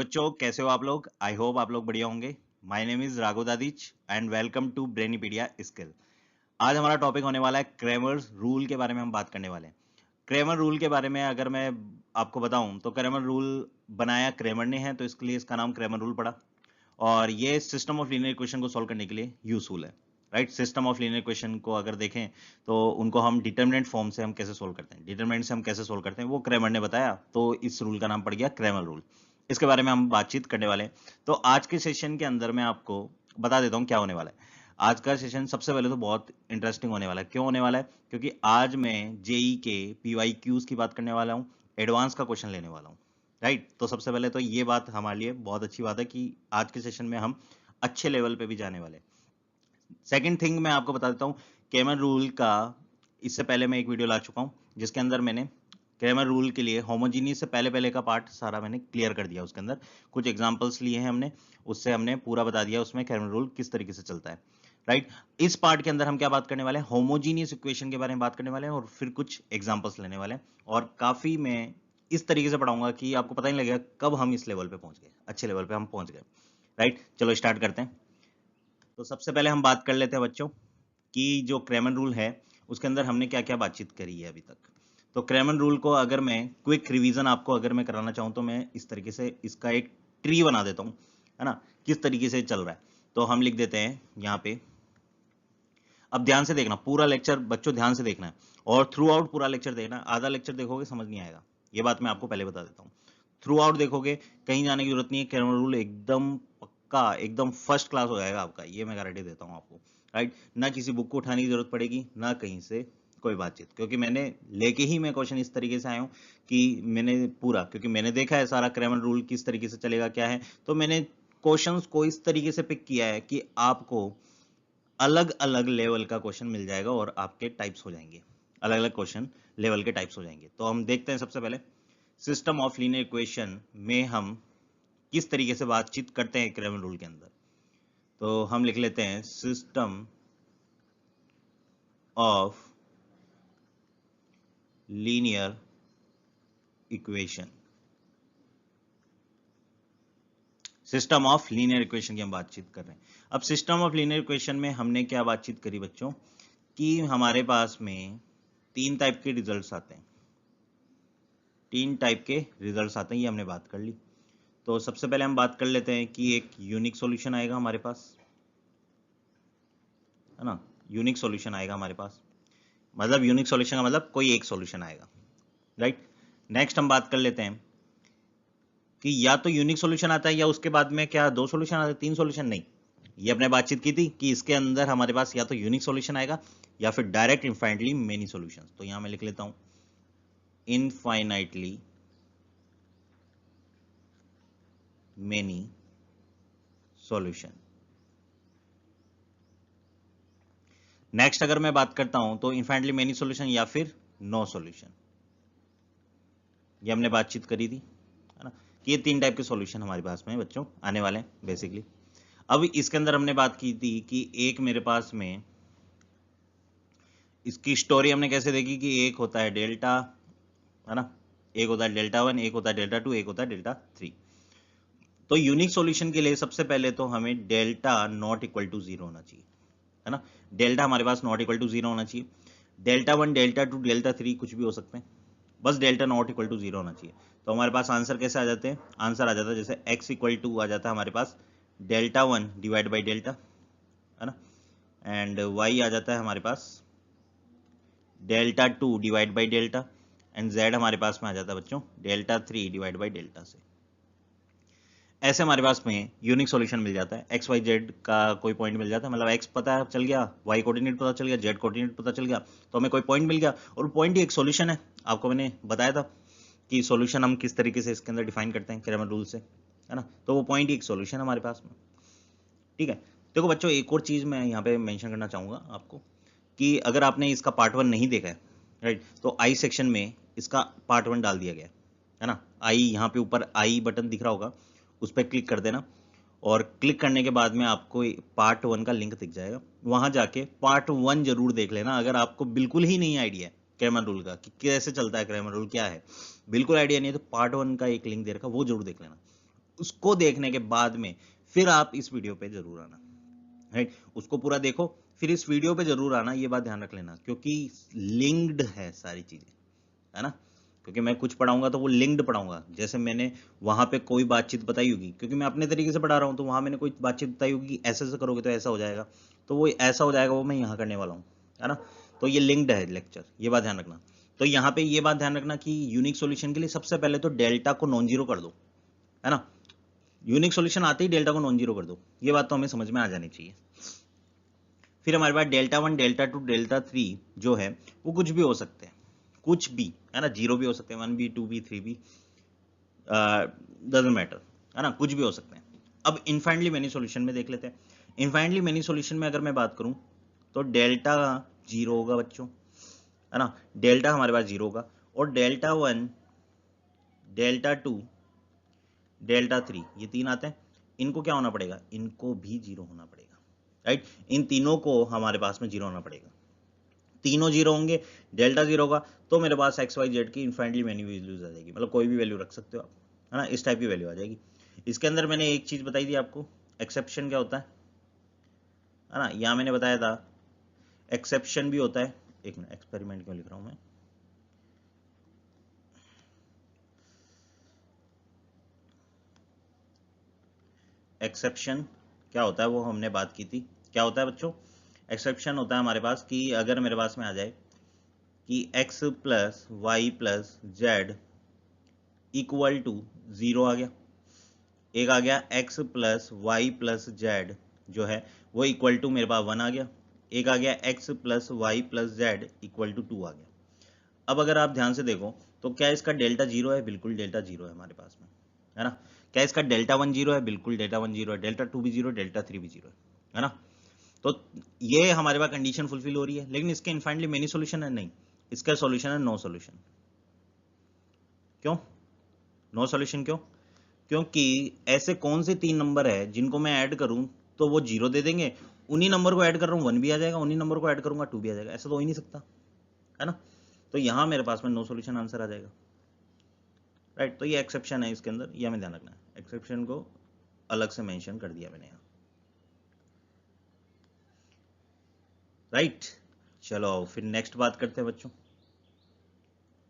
बच्चों, कैसे हो आप लोग? आई होप आप लोग बढ़िया होंगे। My name is Raghav Dadhich and welcome to Brainypedia skill. आज हमारा टॉपिक होने वाला है क्रेमर्स रूल के बारे में हम बात करने वाले हैं। क्रेमर रूल के बारे में अगर मैं आपको बताऊं तो क्रेमर रूल बनाया क्रेमर ने है, तो इसके लिए इसका नाम क्रेमर रूल पड़ा। और ये सिस्टम ऑफ लीनियर इक्वेशन को सॉल्व करने के लिए यूजफुल है। Right, system of linear equation को अगर देखें तो उनको हम डिटरमिनेंट फॉर्म से हम कैसे सोल्व करते हैं, डिटरमिनेंट से हम कैसे सोल्व करते हैं, वो क्रेमर ने बताया, तो इस रूल का नाम पड़ गया क्रेमर रूल। इसके बारे में हम बातचीत करने वाले हैं। तो आज के सेशन के अंदर मैं आपको बता देता हूँ क्या होने वाला है। आज का सेशन सबसे पहले तो बहुत इंटरेस्टिंग होने वाला है। क्यों होने वाला है? क्योंकि आज मैं जेई के PYQs की बात करने वाला हूँ, एडवांस का क्वेश्चन लेने वाला हूँ। राइट, तो सबसे पहले तो ये बात हमारे लिए बहुत अच्छी बात है कि आज के सेशन में हम अच्छे लेवल पे भी जाने वाले हैं। सेकंड थिंग मैं आपको बता देता हूँ, क्रेमर रूल का इससे पहले मैं एक वीडियो ला चुका हूँ जिसके अंदर मैंने क्रेमर रूल के लिए होमोजीनियस से पहले का पार्ट सारा मैंने क्लियर कर दिया। उसके अंदर कुछ एग्जांपल्स लिए हैं हमने, उससे हमने पूरा बता दिया उसमें क्रेमर रूल किस तरीके से चलता है। राइट, इस पार्ट के अंदर हम क्या बात करने वाले हैं? होमोजीनियस इक्वेशन के बारे में बात करने वाले हैं और फिर कुछ एग्जांपल्स लेने वाले हैं। और काफी मैं इस तरीके से पढ़ाऊंगा कि आपको पता नहीं लगेगा कब हम इस लेवल पे पहुंच गए, अच्छे लेवल पे हम पहुंच गए। राइट, चलो स्टार्ट करते हैं। तो सबसे पहले हम बात कर लेते हैं बच्चों कि जो क्रेमर रूल है उसके अंदर हमने क्या क्या बातचीत करी है अभी तक। तो क्रेमर रूल को अगर मैं क्विक रिवीजन आपको अगर मैं कराना चाहूँ तो मैं इस तरीके से इसका एक ट्री बना देता हूँ, है ना, किस तरीके से चल रहा है। तो हम लिख देते हैं यहाँ पे। अब ध्यान से देखना, पूरा लेक्चर बच्चों ध्यान से देखना है और थ्रू आउट पूरा लेक्चर देखना। आधा लेक्चर देखोगे समझ नहीं आएगा, ये बात मैं आपको पहले बता देता हूँ। थ्रू आउट देखोगे, कहीं जाने की जरूरत नहीं है, क्रेमर रूल एकदम पक्का एकदम फर्स्ट क्लास हो जाएगा आपका, ये मैं गारंटी देता हूँ आपको। राइट, ना किसी बुक को उठाने की जरूरत पड़ेगी, ना कहीं से कोई बातचीत, क्योंकि मैंने लेके ही मैं क्वेश्चन इस तरीके से आया हूँ कि मैंने पूरा, क्योंकि मैंने देखा है सारा क्रेमर रूल किस तरीके से चलेगा क्या है, तो मैंने क्वेश्चंस को इस तरीके से पिक किया है कि आपको अलग अलग लेवल का क्वेश्चन मिल जाएगा और आपके टाइप्स हो जाएंगे, अलग अलग क्वेश्चन लेवल के टाइप्स हो जाएंगे। तो हम देखते हैं सबसे पहले सिस्टम ऑफ लीनियर इक्वेशन में हम किस तरीके से बातचीत करते हैं क्रेमर रूल के अंदर। तो हम लिख लेते हैं system of linear equation. System of linear equation की हम बातचीत कर रहे हैं। अब सिस्टम ऑफ लीनियर इक्वेशन में हमने क्या बातचीत करी बच्चों कि हमारे पास में तीन टाइप के रिजल्ट्स आते हैं, तीन टाइप के रिजल्ट्स आते हैं, ये हमने बात कर ली। तो सबसे पहले हम बात कर लेते हैं कि एक यूनिक सॉल्यूशन आएगा हमारे पास, है ना, यूनिक सॉल्यूशन आएगा हमारे पास, मतलब यूनिक सॉल्यूशन का मतलब कोई एक सॉल्यूशन आएगा। राइट, नेक्स्ट हम बात कर लेते हैं कि या तो यूनिक सॉल्यूशन आता है या उसके बाद में क्या दो सॉल्यूशन आते हैं, तीन सॉल्यूशन नहीं। ये अपने बातचीत की थी कि इसके अंदर हमारे पास या तो यूनिक सॉल्यूशन आएगा या फिर डायरेक्ट इनफाइनाइटली मेनी सॉल्यूशंस। तो यहां मैं लिख लेता हूं इनफाइनाइटली मेनी सॉल्यूशन। नेक्स्ट अगर मैं बात करता हूं तो इनफाइनाइटली मेनी सॉल्यूशन या फिर नो सॉल्यूशन, ये हमने बातचीत करी थी, है ना, कि ये तीन टाइप के सॉल्यूशन हमारे पास में बच्चों आने वाले हैं बेसिकली। अब इसके अंदर हमने बात की थी कि एक मेरे पास में इसकी स्टोरी हमने कैसे देखी कि एक होता है डेल्टा, है ना, एक होता है डेल्टा 1, एक होता है डेल्टा 2, एक होता है डेल्टा 3। तो यूनिक सॉल्यूशन के लिए सबसे पहले तो हमें डेल्टा नॉट इक्वल टू 0 होना चाहिए, है ना, डेल्टा हमारे पास नॉट इक्वल टू 0 होना चाहिए। डेल्टा 1, डेल्टा 2, डेल्टा 3 कुछ भी हो सकते हैं, बस डेल्टा नॉट इक्वल टू 0 होना चाहिए। तो हमारे पास आंसर कैसे आ जाते हैं? आंसर आ जाता है जैसे x इक्वल टू आ जाता है हमारे पास डेल्टा 1 डिवाइड बाई डेल्टा, है ना, एंड y आ जाता है हमारे पास delta 2 divide by delta, and z हमारे पास में आ जाता है बच्चों डेल्टा 3 डिवाइड बाई डेल्टा से। ऐसे हमारे पास में यूनिक सॉल्यूशन मिल जाता है, एक्स वाई जेड का कोई पॉइंट मिल जाता है, मतलब एक्स पता चल गया, वाई कोऑर्डिनेट पता चल गया, जेड कोऑर्डिनेट पता चल गया, तो हमें कोई पॉइंट मिल गया और पॉइंट ही एक सॉल्यूशन है। आपको मैंने बताया था कि सॉल्यूशन हम किस तरीके से इसके अंदर डिफाइन करते हैं क्रेमर रूल से, है ना, तो वो पॉइंट ही एक सॉल्यूशन हमारे पास में। ठीक है, देखो बच्चों एक और चीज मैं यहाँ पे मेंशन करना चाहूंगा आपको कि अगर आपने इसका पार्ट 1 नहीं देखा है, राइट, तो आई सेक्शन में इसका पार्ट 1 डाल दिया गया है ना। आई यहाँ पे ऊपर आई बटन दिख रहा होगा, उस पर क्लिक कर देना और क्लिक करने के बाद में आपको पार्ट 1 का लिंक दिख जाएगा, वहां जाके पार्ट 1 जरूर देख लेना। अगर आपको बिल्कुल ही नहीं आइडिया है क्रेमर रूल का कि कैसे चलता है क्रेमर रूल क्या है, बिल्कुल आइडिया नहीं है, तो पार्ट 1 का एक लिंक दे रखा वो जरूर देख लेना। उसको देखने के बाद में फिर आप इस वीडियो पे जरूर आना, राइट। उसको पूरा देखो फिर इस वीडियो पे जरूर आना, ये बात ध्यान रख लेना, क्योंकि लिंक्ड है सारी चीजें, है ना। क्योंकि मैं कुछ पढ़ाऊंगा तो वो लिंक्ड पढ़ाऊंगा। जैसे मैंने वहां पे कोई बातचीत बताई होगी, क्योंकि मैं अपने तरीके से पढ़ा रहा हूँ, तो वहां मैंने कोई बातचीत बताई होगी, ऐसे ऐसे करोगे तो ऐसा हो जाएगा, तो वो ऐसा हो जाएगा, वो मैं यहाँ करने वाला हूँ, है ना। तो ये लिंक्ड है लेक्चर, ये बात ध्यान रखना। तो यहाँ पे ये बात ध्यान रखना कि यूनिक सॉल्यूशन के लिए सबसे पहले तो डेल्टा को नॉन जीरो कर दो, है ना। यूनिक सॉल्यूशन आते ही डेल्टा को नॉन जीरो कर दो, ये बात तो हमें समझ में आ जानी चाहिए। फिर हमारे पास डेल्टा 1 डेल्टा 2 डेल्टा 3 जो है वो कुछ भी हो सकते हैं, कुछ भी, है ना। जीरो भी हो सकते हैं, 1 भी 2 भी 3 भी, डजंट मैटर, है ना, कुछ भी हो सकते हैं। अब इनफाइनली मेनी सॉल्यूशन में देख लेते हैं। इनफाइनली मेनी सॉल्यूशन में अगर मैं बात करूं तो डेल्टा जीरो होगा बच्चों, है ना। डेल्टा हमारे पास जीरो होगा, और डेल्टा 1 डेल्टा 2 डेल्टा 3 ये तीन आते हैं, इनको क्या होना पड़ेगा, इनको भी जीरो होना पड़ेगा, राइट। इन तीनों को हमारे पास में जीरो होना पड़ेगा, तीनों जीरो होंगे, डेल्टा जीरो होगा, तो मेरे पास एक्स वाई जेड की इनफाइनली मेनी वैल्यूज आ जाएगी, मतलब कोई भी वैल्यू रख सकते हो आप, है ना, इस टाइप की वैल्यू आ जाएगी। इसके अंदर मैंने एक चीज बताई थी आपको, एक्सेप्शन क्या होता है ना, यहाँ मैंने बताया था एक्सेप्शन भी होता है। एक मिनट, एक्सपेरिमेंट क्यों लिख रहा हूं मैं, एक्सेप्शन क्या होता है वो हमने बात की थी। क्या होता है बच्चों, एक्सेप्शन होता है हमारे पास कि अगर मेरे पास में आ जाए कि x plus y plus z equal to zero आ गया, एक आ गया x plus y plus z जो है वो इक्वल टू मेरे पास 1 आ गया, एक आ गया x plus y plus z equal to 2 आ गया। अब अगर आप ध्यान से देखो तो क्या इसका डेल्टा जीरो है, बिल्कुल डेल्टा जीरो है हमारे पास में, है ना। क्या इसका डेल्टा 1 जीरो है, बिल्कुल डेल्टा 1 जीरो है, डेल्टा 2 भी जीरो, डेल्टा 3 भी जीरो है ना। तो ये हमारे पास कंडीशन फुलफिल हो रही है, लेकिन इसके इनफाइनली मेनी सॉल्यूशन है नहीं, इसका सॉल्यूशन है नो सॉल्यूशन। क्यों नो सॉल्यूशन, क्यों, क्योंकि ऐसे कौन से तीन नंबर है जिनको मैं ऐड करूं तो वो जीरो दे देंगे, उन्हीं नंबर को ऐड कर रहा हूं 1 भी आ जाएगा, उन्हीं नंबर को ऐड करूंगा 2 भी आ जाएगा, ऐसा तो हो ही नहीं सकता, है ना। तो यहां मेरे पास में नो सॉल्यूशन आंसर आ जाएगा, राइट। तो ये एक्सेप्शन है इसके अंदर, ये हमें ध्यान रखना है, एक्सेप्शन को अलग से मेंशन कर दिया मैंने यहाँ, राइट। चलो फिर नेक्स्ट बात करते हैं बच्चों।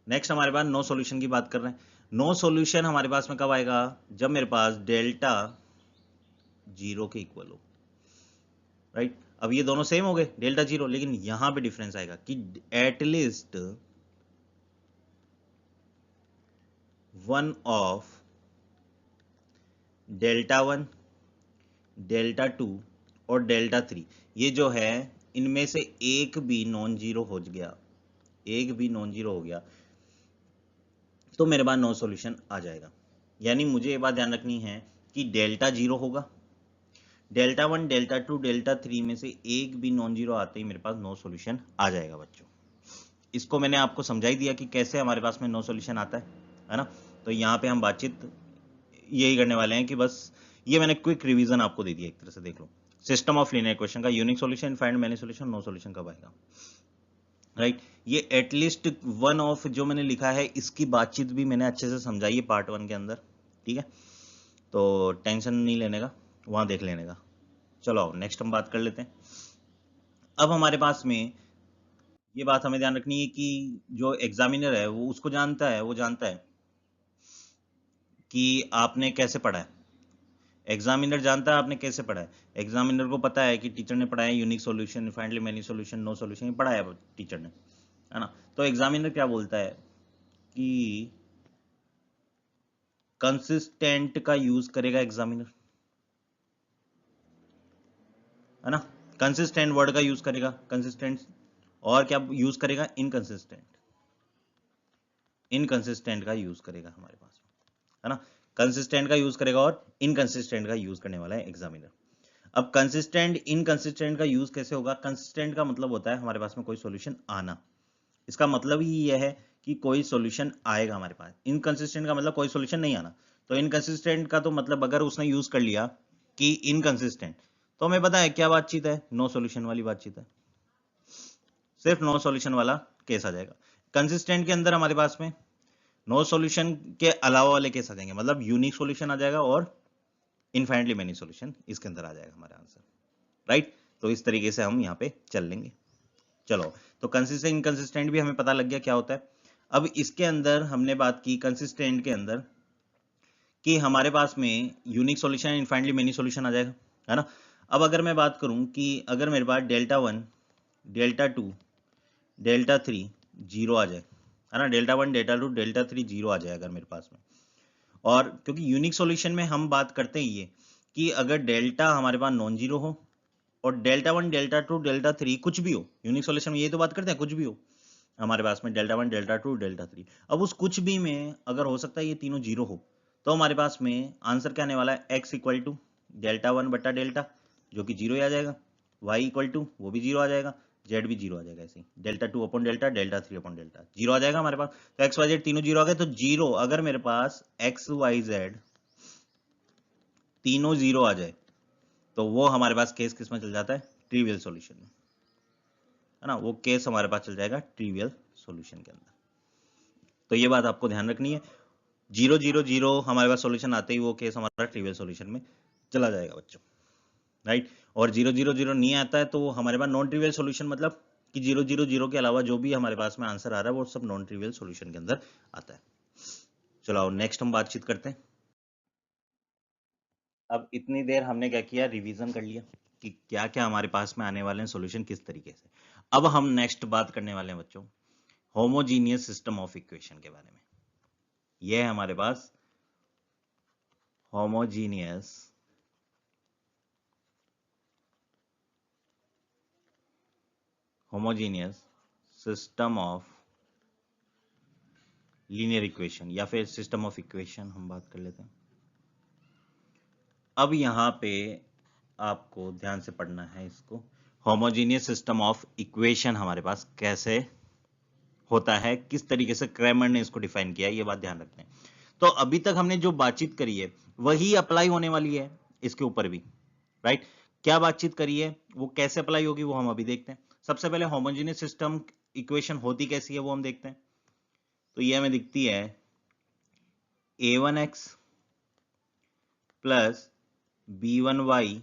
नेक्स्ट हमारे पास नो सॉल्यूशन की बात कर रहे हैं। नो सॉल्यूशन हमारे पास में कब आएगा, जब मेरे पास डेल्टा जीरो के इक्वल हो, राइट। अब ये दोनों सेम हो गए डेल्टा जीरो, लेकिन यहां पे डिफरेंस आएगा कि at least one of delta 1 delta 2 और डेल्टा 3 ये जो है इनमें से एक भी नॉन जीरो हो गया, एक भी नॉन जीरो हो गया तो मेरे पास नो सॉल्यूशन आ जाएगा। यानी मुझे ये बात ध्यान रखनी है कि डेल्टा जीरो होगा, डेल्टा 1 डेल्टा 2 डेल्टा 3 में से एक भी नॉन जीरो आते ही मेरे पास नो सॉल्यूशन आ जाएगा बच्चों। इसको मैंने आपको समझाई दिया कि कैसे हमारे पास में नो सॉल्यूशन आता है ना। तो यहाँ पे हम बातचीत यही करने वाले हैं कि बस ये मैंने क्विक रिवीजन आपको दे दिया, एक तरह से देख लो सिस्टम ऑफ लीनियर इक्वेशन का, unique solution, find many solution, no solution कब आएगा, राइट। ये एटलीस्ट वन ऑफ जो मैंने लिखा है इसकी बातचीत भी मैंने अच्छे से समझाई है पार्ट 1 के अंदर, ठीक है। तो टेंशन नहीं लेने का, वहां देख लेने का। चलो आओ नेक्स्ट हम बात कर लेते हैं। अब हमारे पास में ये बात हमें ध्यान रखनी है कि जो एग्जामिनर है वो उसको जानता है, वो जानता है कि आपने कैसे पढ़ा है, एग्जामिनर जानता है आपने कैसे पढ़ा है। एग्जामिनर को पता है कि टीचर ने पढ़ाया unique solution, finally many solution, no solution पढ़ाया टीचर ने, है ना। तो एग्जामिनर क्या बोलता है कि कंसिस्टेंट का यूज करेगा एग्जामिनर, है ना। कंसिस्टेंट वर्ड का यूज करेगा, कंसिस्टेंट, और क्या यूज करेगा, इनकंसिस्टेंट, इनकंसिस्टेंट का यूज करेगा हमारे पास, है ना। कंसिस्टेंट का यूज करेगा और इनकंसिस्टेंट का यूज करने वाला है एग्जामिनर। अब कंसिस्टेंट इनकंसिस्टेंट का यूज कैसे होगा, कंसिस्टेंट का मतलब होता है हमारे पास में कोई सॉल्यूशन आना, इसका मतलब ही यह है कि कोई सॉल्यूशन आएगा हमारे पास। इनकंसिस्टेंट का मतलब कोई सॉल्यूशन नहीं आना। तो इनकंसिस्टेंट का तो मतलब अगर उसने यूज कर लिया कि इनकंसिस्टेंट, तो हमें पता है क्या बातचीत है, नो सॉल्यूशन वाली बातचीत है, सिर्फ नो सॉल्यूशन वाला केस आ जाएगा। कंसिस्टेंट के अंदर हमारे पास में नो सॉल्यूशन के अलावा वाले केस आ जाएंगे, मतलब यूनिक सॉल्यूशन आ जाएगा और इनफाइनाइटली मेनी सॉल्यूशन इसके अंदर आ जाएगा हमारा आंसर, राइट। तो इस तरीके से हम यहाँ पे चल लेंगे। चलो, तो कंसिस्टेंट इनकंसिस्टेंट भी हमें पता लग गया क्या होता है। अब इसके अंदर हमने बात की कंसिस्टेंट के अंदर कि हमारे पास में unique solution infinitely many solution आ जाएगा, है ना। अब अगर मैं बात करूं कि अगर मेरे पास डेल्टा 1 डेल्टा 2 डेल्टा 3 जीरो आ जाए, है ना, डेल्टा 1 डेल्टा 2 डेल्टा 3 जीरो आ जाए अगर मेरे पास में, और क्योंकि यूनिक सॉल्यूशन में हम बात करते हैं ये कि अगर डेल्टा हमारे पास नॉन जीरो हो और डेल्टा 1 डेल्टा 2 डेल्टा 3 कुछ भी हो, यूनिक सॉल्यूशन में ये तो बात करते हैं कुछ भी हो हमारे पास में, डेल्टा 1 डेल्टा 2 डेल्टा 3, अब उस कुछ भी में अगर हो सकता है ये तीनों जीरो हो, तो हमारे पास में आंसर क्या आने वाला है, x इक्वल टू डेल्टा 1 बटा डेल्टा, जो कि जीरो ही आ जाएगा, y इक्वल टू वो भी जीरो आ जाएगा, z भी जीरो आ जाएगा, ऐसे delta 2 upon delta delta 3 upon delta zero आ जाएगा हमारे पास। तो x y z तीनों जीरो आ गए, तो जीरो अगर मेरे पास x y z तीनों जीरो आ जाए तो वो हमारे पास केस किस में चल जाता है, ट्रिवियल सॉल्यूशन में, है ना, वो केस हमारे पास चल जाएगा ट्रिवियल सॉल्यूशन के अंदर। तो ये बात आपको ध्यान रखनी है, 0 0 0 हमारे पास सॉल्यूशन आते ही वो केस हमारा ट्रिवियल सॉल्यूशन में चला जाएगा बच्चों, राइट। और 0 0 0 नहीं आता है तो हमारे पास नॉन ट्रिवियल सॉल्यूशन, मतलब कि 0 0 0 के अलावा जो भी हमारे पास में आंसर आ रहा है वो सब नॉन ट्रिवियल सॉल्यूशन के अंदर आता है। चलो नेक्स्ट हम बातचीत करते हैं। अब इतनी देर हमने क्या किया, रिवीजन कर लिया कि क्या क्या हमारे पास में आने वाले हैं सॉल्यूशन किस तरीके से। अब हम नेक्स्ट बात करने वाले हैं बच्चों होमोजीनियस सिस्टम ऑफ इक्वेशन के बारे में। यह है हमारे पास homogeneous system of linear equation या फिर सिस्टम ऑफ इक्वेशन हम बात कर लेते हैं। अब यहां पे आपको ध्यान से पढ़ना है इसको, होमोजीनियस सिस्टम ऑफ इक्वेशन हमारे पास कैसे होता है, किस तरीके से क्रैमर ने इसको डिफाइन किया है, ये बात ध्यान रखते हैं। तो अभी तक हमने जो बातचीत करी है वही अप्लाई होने वाली है इसके ऊपर भी, राइट। क्या बातचीत करी है वो कैसे अप्लाई होगी वो हम अभी देखते हैं। सबसे पहले होमोजेनियस सिस्टम इक्वेशन होती कैसी है वो हम देखते हैं। तो ये हमें दिखती है a1x plus b1y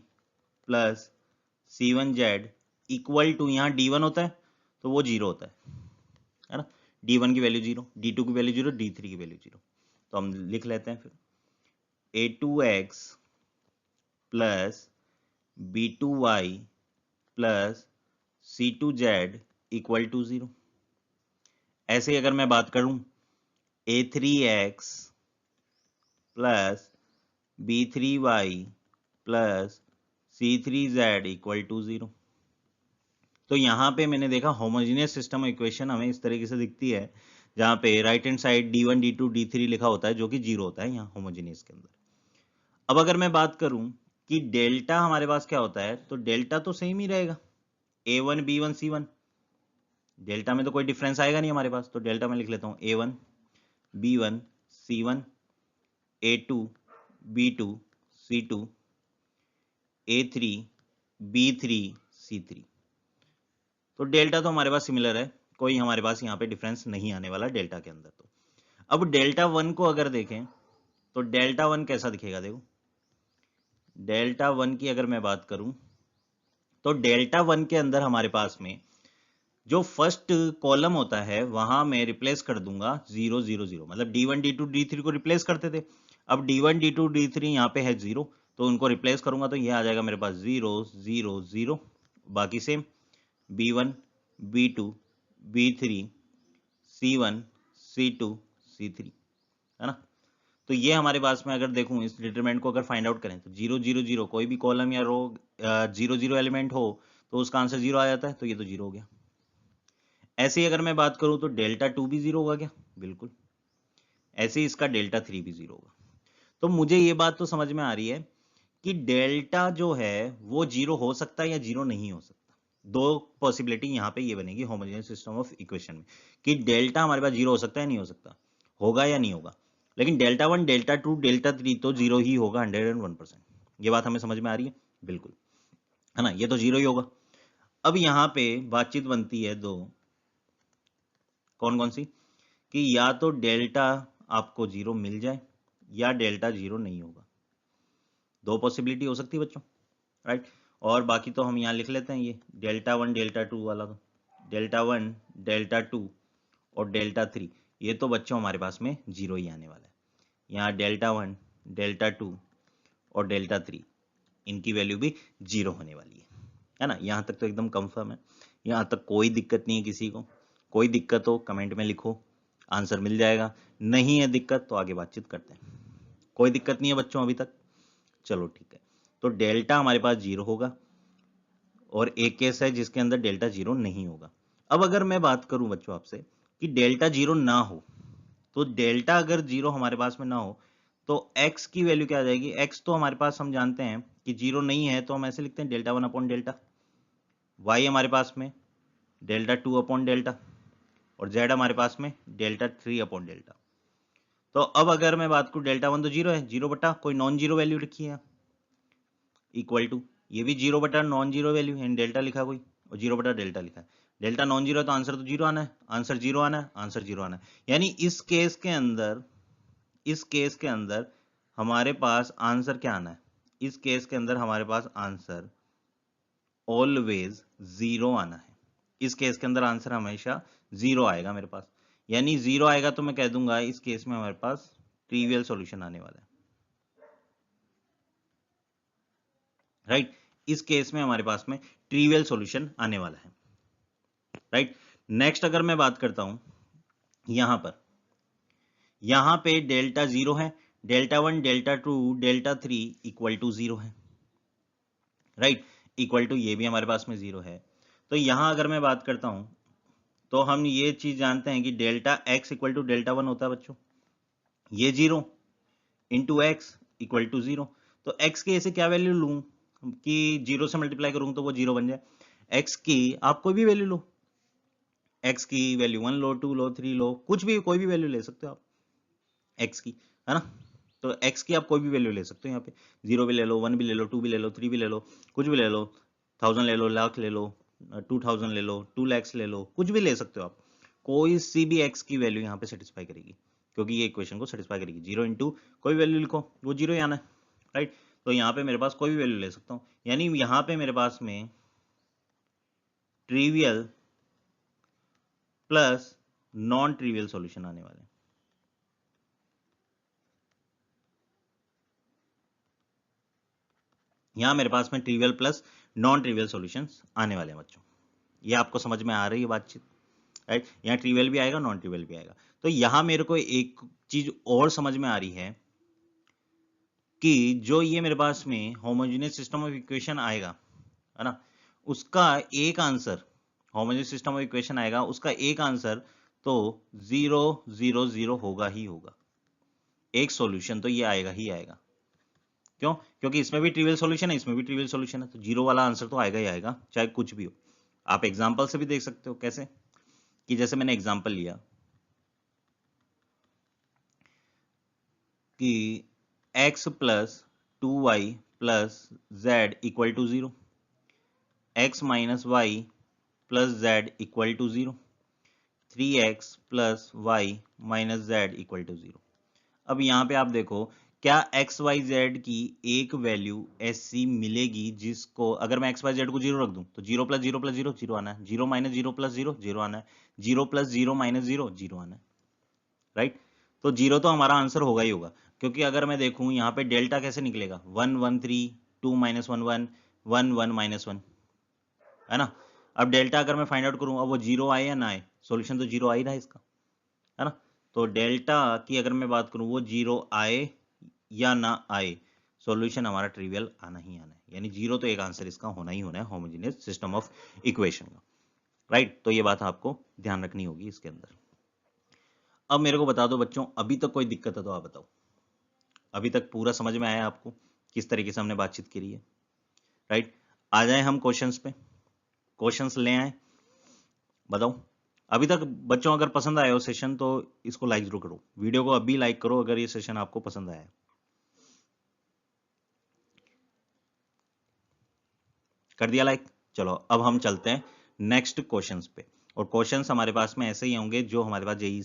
plus c1z equal to, यहां d1 होता है तो वो जीरो होता है ना, d1 की वैल्यू जीरो, d2 की वैल्यू जीरो, d3 की वैल्यू जीरो। तो हम लिख लेते हैं फिर a2x plus b2y plus c2z equal to zero. ऐसे ही अगर मैं बात करूं a3x plus b3y plus c3z equal to zero. तो यहां पे मैंने देखा होमोजेनियस सिस्टम इक्वेशन हमें इस तरीके से दिखती है जहां पे right hand side d1 d2 d3 लिखा होता है जो कि जीरो होता है यहाँ होमोजेनियस के अंदर। अब अगर मैं बात करूं कि डेल्टा हमारे पास क्या होता है, तो डेल्टा तो सेम ही रहेगा, a1 b1 c1, डेल्टा में तो कोई डिफरेंस आएगा नहीं हमारे पास, तो डेल्टा में लिख लेता हूं a1 b1 c1 a2 b2 c2 a3 b3 c3। तो डेल्टा तो हमारे पास सिमिलर है, कोई हमारे पास यहाँ पे डिफरेंस नहीं आने वाला डेल्टा के अंदर। तो अब डेल्टा 1 को अगर देखें तो डेल्टा 1 कैसा दिखेगा, देखो डेल्टा 1 की अगर मैं बात करूं तो डेल्टा 1 के अंदर हमारे पास में जो फर्स्ट कॉलम होता है वहां मैं रिप्लेस कर दूंगा 0 0 0, मतलब d1 d2 d3 को रिप्लेस करते थे, अब d1 d2 d3 यहाँ पे है 0 तो उनको रिप्लेस करूंगा तो ये आ जाएगा मेरे पास 0 0 0, बाकी same b1 b2 b3 c1 c2 c3, है ना। तो ये हमारे पास में अगर देखूं इस डिटरमिनेंट को अगर फाइंड आउट करें तो 0 0 0 कोई भी कॉलम या रो 0 0 एलिमेंट हो तो उसका आंसर 0 आ जाता है, तो ये तो 0 हो गया। ऐसे ही अगर मैं बात करूं तो डेल्टा 2 भी 0 होगा क्या, बिल्कुल। ऐसे ही इसका डेल्टा 3 भी 0 होगा। तो मुझे ये बात तो समझ में आ रही है कि डेल्टा जो है वो 0 हो सकता है या 0 नहीं हो सकता। दो पॉसिबिलिटी यहां पे ये बनेगी होमोजेनियस सिस्टम ऑफ इक्वेशन में कि डेल्टा हमारे पास 0 हो सकता है नहीं हो सकता, होगा या नहीं होगा, लेकिन डेल्टा 1 डेल्टा 2 डेल्टा 3 तो 0 ही होगा 101%। ये बात हमें समझ में आ रही है, बिल्कुल, है ना, ये तो 0 ही होगा। अब यहां पे बातचीत बनती है दो, कौन कौन सी, कि या तो डेल्टा आपको 0 मिल जाए या डेल्टा 0 नहीं होगा। दो पॉसिबिलिटी हो सकती है बच्चों, राइट। और बाकी तो हम यहाँ लिख लेते हैं, ये डेल्टा 1 डेल्टा 2 वाला, तो डेल्टा 1 डेल्टा 2 और डेल्टा 3, ये तो बच्चों हमारे पास में जीरो ही आने वाला है। यहाँ डेल्टा 1 डेल्टा 2 और डेल्टा 3, इनकी वैल्यू भी जीरो होने वाली है ना। यहाँ तक तो एकदम कंफर्म है, यहाँ तक कोई दिक्कत नहीं है किसी को। कोई दिक्कत हो कमेंट में लिखो, आंसर मिल जाएगा। नहीं है दिक्कत तो आगे बातचीत करते हैं। कोई दिक्कत नहीं है बच्चों अभी तक, चलो ठीक है। तो डेल्टा हमारे पास जीरो होगा और एक केस है जिसके अंदर डेल्टा जीरो नहीं होगा। अब अगर मैं बात करूं बच्चों आपसे कि डेल्टा जीरो ना हो, तो डेल्टा अगर जीरो हमारे पास में ना हो तो x की वैल्यू क्या आ जाएगी। x तो हमारे पास हम जानते हैं कि जीरो नहीं है, तो हम ऐसे लिखते हैं डेल्टा 1 अपॉन डेल्टा। y हमारे पास में डेल्टा 2 अपॉन डेल्टा और z हमारे पास में डेल्टा 3 अपॉन डेल्टा। तो अब अगर मैं बात करूं डेल्टा 1 तो जीरो है, जीरो बटा कोई नॉन जीरो वैल्यू रखी है इक्वल टू, ये भी जीरो बटा नॉन जीरो वैल्यू है, डेल्टा लिखा कोई और जीरो बटा डेल्टा लिखा है। डेल्टा नॉन जीरो है तो आंसर तो जीरो आना है, आंसर जीरो आना है, आंसर जीरो आना है। यानी इस केस के अंदर हमारे पास आंसर क्या आना है, इस केस के अंदर हमारे पास आंसर ऑलवेज जीरो आना है। इस केस के अंदर आंसर हमेशा जीरो आएगा मेरे पास। यानी जीरो आएगा तो मैं कह दूंगा इस केस में हमारे पास ट्रिवियल सॉल्यूशन आने वाला है, राइट। इस केस में हमारे पास में ट्रिवियल सॉल्यूशन आने वाला है, राइट। नेक्स्ट अगर मैं बात करता हूं यहां पे डेल्टा जीरो है, delta 1 delta 2 delta 3 equal to zero है, राइट। इक्वल टू ये भी हमारे पास में जीरो है। तो यहां अगर मैं बात करता हूं तो हम ये चीज जानते हैं कि delta x equal to delta 1 होता है बच्चों, ये zero into x equal to zero. तो x की ऐसे क्या वैल्यू लूं कि जीरो से मल्टीप्लाई करूं तो वो जीरो बन जाए। x की आप कोई भी वैल्यू लो, x की वैल्यू 1 लो, 2 लो, 3 लो, कुछ भी कोई भी वैल्यू ले सकते हो आप x की, है ना। तो x की आप कोई भी वैल्यू ले सकते हो, यहाँ पे जीरो भी ले लो, 1 भी ले लो, 2 भी ले लो, 3 भी ले लो, कुछ भी ले लो, 1000 ले लो, लाख ले लो, 2000 ले लो, 2 lakhs ले लो, कुछ भी ले सकते हो आप। कोई सी भी x की वैल्यू यहाँ पे सेटिस्फाई करेगी, क्योंकि ये इक्वेशन को सेटिस्फाई करेगी। जीरो इंटू कोई वैल्यू लिखो वो जीरो ही आना है, राइट। तो यहाँ पे मेरे पास कोई भी वैल्यू ले सकता हूँ, यानी यहाँ पे मेरे पास में trivial plus non trivial solution आने वाले हैं। यहां मेरे पास में trivial plus non trivial solutions आने वाले हैं बच्चों। ये आपको समझ में आ रही है बातचीत, राइट। यहाँ ट्रिवियल भी आएगा, नॉन ट्रिवियल भी आएगा। तो यहां मेरे को एक चीज और समझ में आ रही है कि जो ये मेरे पास में होमोजेनियस सिस्टम ऑफ इक्वेशन आएगा, है ना, उसका एक answer, homogeneous system of equation आएगा उसका एक आंसर तो 0 0 0 होगा ही होगा। एक सॉल्यूशन तो ये आएगा ही आएगा। क्यों? क्योंकि इसमें भी ट्रिवियल सॉल्यूशन है, इसमें भी ट्रिवियल सॉल्यूशन है, तो जीरो वाला आंसर तो आएगा ही आएगा, चाहे कुछ भी हो। आप एग्जांपल से भी देख सकते हो, कैसे कि जैसे मैंने एग्जांपल लिया कि x plus 2y plus z equal to zero, x minus y plus z equal to zero, 3x plus y minus z equal to zero. अब यहाँ पे आप देखो, क्या एक्स वाई जेड की एक वैल्यू ऐसी मिलेगी जिसको अगर मैं एक्स वाई जेड को जीरो रख दूं तो zero plus zero plus zero zero आना है, zero minus zero plus zero zero आना है, zero plus zero minus zero zero आना है, राइट। तो जीरो तो हमारा आंसर होगा ही होगा, क्योंकि अगर मैं देखूं यहाँ पे डेल्टा कैसे निकलेगा, 1 1 3 2 माइनस 1 1 1 1 माइनस 1, है ना। अब डेल्टा अगर मैं फाइंड आउट करूं, अब वो जीरो आए या ना आए, सोल्यूशन तो जीरो आ ही रहा है इसका, है ना। तो डेल्टा की अगर मैं बात करूं वो जीरो आए या ना आए, सॉल्यूशन हमारा ट्रिवियल आना ही आना है। यानी जीरो तो एक आंसर इसका होना ही होना है होमोजेनियस सिस्टम ऑफ इक्वेशन का, राइट। तो ये बात आपको ध्यान रखनी होगी इसके अंदर। अब मेरे को बता दो बच्चों, अभी तक कोई दिक्कत है तो आप बताओ, अभी तक पूरा समझ में आया आपको किस तरीके से हमने बातचीत करी है, राइट। आ जाए हम क्वेश्चंस पे, क्वेश्चंस ले आए, बताओ। अभी तक बच्चों अगर पसंद आया हो सेशन तो इसको लाइक जरूर करो, वीडियो को अभी लाइक करो अगर ये सेशन आपको पसंद आया है। कर दिया लाइक? चलो अब हम चलते हैं नेक्स्ट क्वेश्चंस पे। और क्वेश्चंस हमारे पास में ऐसे ही होंगे जो हमारे पास जेई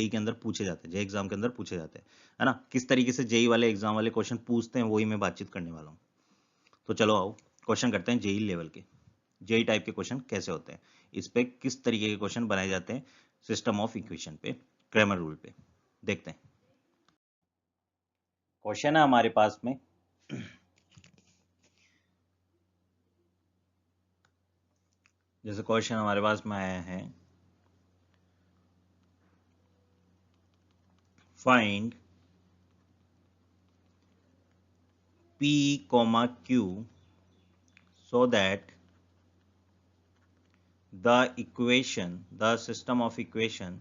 के अंदर पूछे जाते हैं, जेई एग्जाम के अंदर पूछे जाते हैं, है ना। किस तरीके से जेई वाले एग्जाम वाले क्वेश्चन पूछते हैं वही मैं बातचीत करने वाला हूँ। तो चलो आओ क्वेश्चन करते हैं जेई लेवल के, जेई टाइप के क्वेश्चन कैसे होते हैं, इस पे किस तरीके के क्वेश्चन बनाए जाते हैं सिस्टम ऑफ इक्वेशन पे, क्रैमर रूल पे, देखते हैं। क्वेश्चन है हमारे पास में जैसे क्वेश्चन हमारे पास में आया है, find P, Q so that the system of equation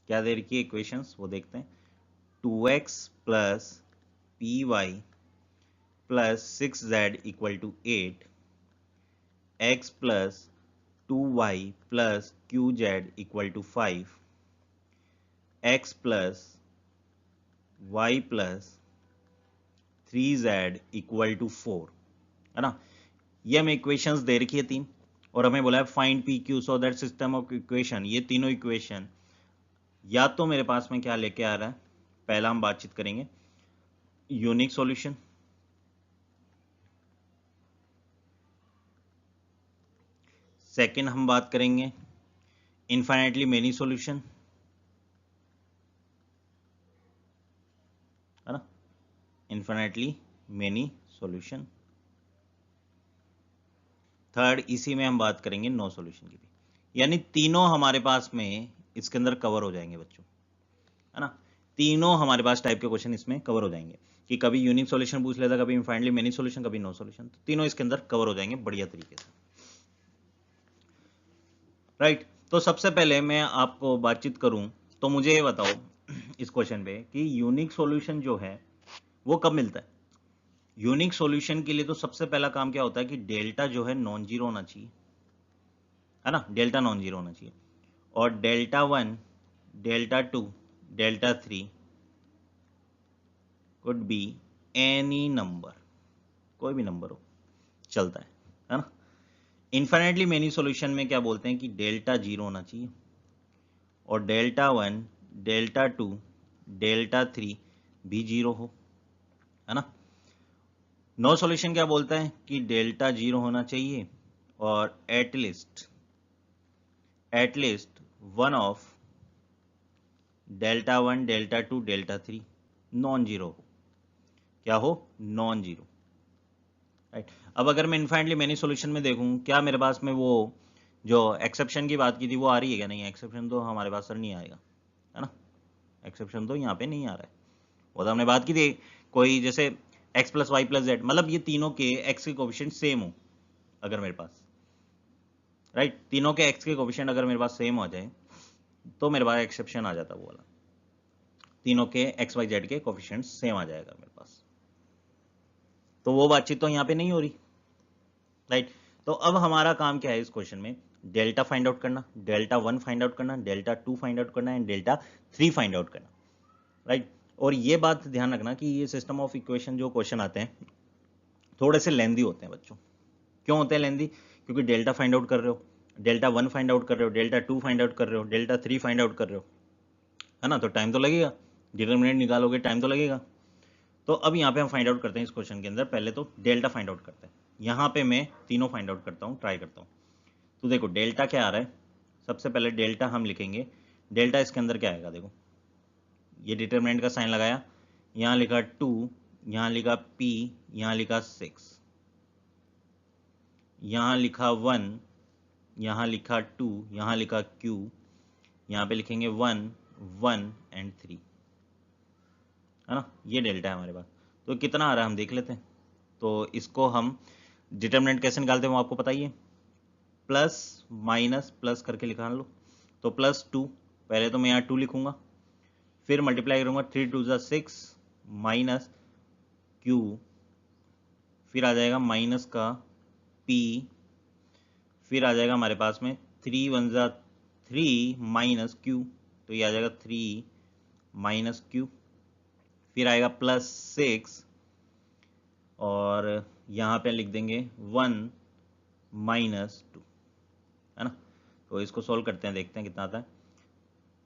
क्या दे रखी है इक्वेशंस वो देखते हैं। 2x plus p y plus 6z equal to 8, x plus 2y plus q z equal to 5, x plus y plus 3z equal to 4, है ना। ये हमें इक्वेशंस दे रखी है तीन, और हमें बोला है find P Q so that system of equation, ये तीनों इक्वेशन या तो मेरे पास में क्या लेके आ रहा है, पहला हम बातचीत करेंगे यूनिक सॉल्यूशन, सेकंड हम बात करेंगे इनफाइनाइटली मेनी सॉल्यूशन, है ना, इनफाइनाइटली मेनी सॉल्यूशन। थर्ड इसी में हम बात करेंगे नो सॉल्यूशन की भी, यानी तीनों हमारे पास में इसके अंदर कवर हो जाएंगे बच्चों, है ना। तीनों हमारे पास टाइप के क्वेश्चन इसमें कवर हो जाएंगे कि कभी यूनिक सॉल्यूशन पूछ लेता, कभी इनफाइनाइटली मेनी सॉल्यूशन, कभी नो सॉल्यूशन, तो तीनों इसके अंदर कवर हो जाएंगे बढ़िया तरीके से, राइट। तो सबसे पहले मैं आपको बातचीत करूं तो मुझे ये बताओ इस क्वेश्चन पे कि यूनिक सॉल्यूशन जो है वो कब मिलता है। यूनिक सॉल्यूशन के लिए तो सबसे पहला काम क्या होता है कि डेल्टा जो है नॉन जीरो होना चाहिए, है ना, डेल्टा नॉन जीरो होना चाहिए, और delta 1, delta 2, delta 3 could be any number, कोई भी नंबर हो चलता है ना। इनफाइनाइटली मेनी सॉल्यूशन में क्या बोलते हैं कि डेल्टा जीरो होना चाहिए, और डेल्टा 1, डेल्टा 2, डेल्टा 3 भी जीरो हो, है ना। नो सॉल्यूशन क्या बोलता है कि डेल्टा जीरो होना चाहिए और at least one of delta 1, delta 2, delta 3 non zero हो, क्या हो, नॉन जीरो, राइट। अब अगर मैं इनफाइनाइटली मेनी सॉल्यूशन में देखूं क्या मेरे पास में वो जो एक्सेप्शन की बात की थी वो आ रही है क्या, नहीं, एक्सेप्शन तो हमारे पास सर नहीं आएगा, है ना, एक्सेप्शन तो यहाँ पे नहीं आ रहा है। वो तो हमने बात की थी, कोई जैसे x plus y plus z, मतलब ये तीनों के x के कोफिशिएंट सेम हो अगर मेरे पास, राइट, तीनों के x के कोफिशिएंट अगर मेरे पास सेम हो जाए तो मेरे पास एक्सेप्शन आ जाता वो वाला, तीनों के x y z के कोफिशिएंट सेम आ जाएगा मेरे पास, तो वो बातचीत तो यहाँ पे नहीं हो रही, राइट। तो अब हमारा काम क्या है इस क्वेश्चन में, डेल्टा फाइंड आउट करना, डेल्टा 1 फाइंड आउट करना, डेल्टा 2 फाइंड आउट करना एंड डेल्टा 3 फाइंड आउट करना, राइट। और ये बात ध्यान रखना कि ये सिस्टम ऑफ इक्वेशन जो क्वेश्चन आते हैं थोड़े से लेंदी होते हैं बच्चों। क्यों होते हैं लेंदी, क्योंकि डेल्टा फाइंड आउट कर रहे हो, डेल्टा 1 फाइंड आउट कर रहे हो, डेल्टा 2 फाइंड आउट कर रहे हो, डेल्टा 3 फाइंड आउट कर रहे हो, है ना, तो टाइम तो लगेगा, डिटरमिनेंट निकालोगे टाइम तो लगेगा। तो अब यहाँ पे हम फाइंड आउट करते हैं इस क्वेश्चन के अंदर, पहले तो डेल्टा फाइंड आउट करते हैं, यहाँ पे मैं तीनों फाइंड आउट करता हूँ, ट्राई करता हूँ। तो देखो डेल्टा क्या आ रहा है, सबसे पहले डेल्टा हम लिखेंगे, डेल्टा इसके अंदर क्या आएगा, देखो ये डिटरमिनेंट का साइन लगाया, यहाँ लिखा 2, यहाँ लिखा p, यहाँ लिखा 6, यहाँ लिखा 1, यहाँ लिखा 2, यहाँ लिखा q, यहाँ पे लिखेंगे 1, 1 एंड 3, है ना, ये डेल्टा है हमारे पास। तो कितना आ रहा है हम देख लेते हैं, तो इसको हम डिटरमिनेंट कैसे निकालते हैं वो आपको पता ही है, प्लस माइनस प्लस करके निकाल लो। तो +2, पहले तो मैं यहाँ 2 लिखूंगा, फिर मल्टीप्लाई करूंगा 3 2 ज़ा 6 माइनस q, फिर आ जाएगा माइनस का p, फिर आ जाएगा हमारे पास में 3 1 ज़ा 3 माइनस q, तो ये आ जाएगा 3 माइनस q, फिर आएगा +6 और यहाँ पे लिख देंगे 1 -2, है ना। तो इसको सोल्व करते हैं, देखते हैं कितना आता है।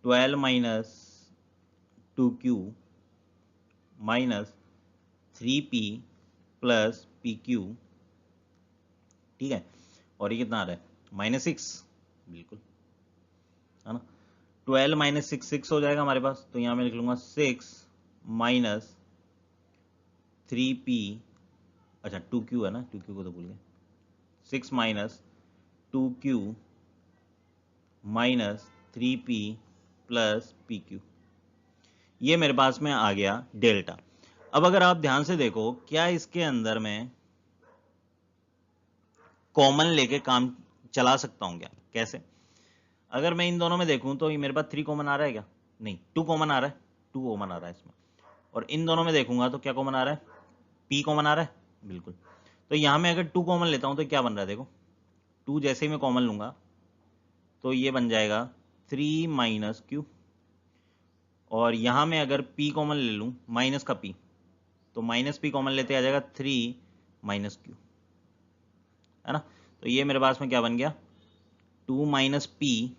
12 - 2q - 3p + pq, ठीक है। और ये कितना आ रहा है -6, बिल्कुल, है ना। 12 - 6 6 हो जाएगा हमारे पास, तो यहाँ मैं लिख लूंगा 6 - 3p, अच्छा 2q है ना, 2q को तो भूल गए। 6 - 2q - 3p + pq, ये मेरे पास में आ गया डेल्टा। अब अगर आप ध्यान से देखो, क्या इसके अंदर मैं कॉमन लेके काम चला सकता हूं क्या? कैसे? अगर मैं इन दोनों में देखूं तो ये मेरे पास 3 कॉमन आ रहा है क्या? नहीं, 2 कॉमन आ रहा है, 2 कॉमन आ रहा है इसमें। और इन दोनों में देखूंगा तो क्या कॉमन आ रहा है? p कॉमन आ रहा है, बिल्कुल। तो यहां में अगर 2 कॉमन लेता हूं तो क्या बन रहा है, देखो 2 जैसे ही मैं कॉमन लूंगा तो ये बन जाएगा 3 - q। और यहां में अगर p कॉमन ले लूं, माइनस का p, तो -p कॉमन लेते आ जाएगा 3 - q, है ना। तो ये मेरे पास में क्या बन गया, 2 - p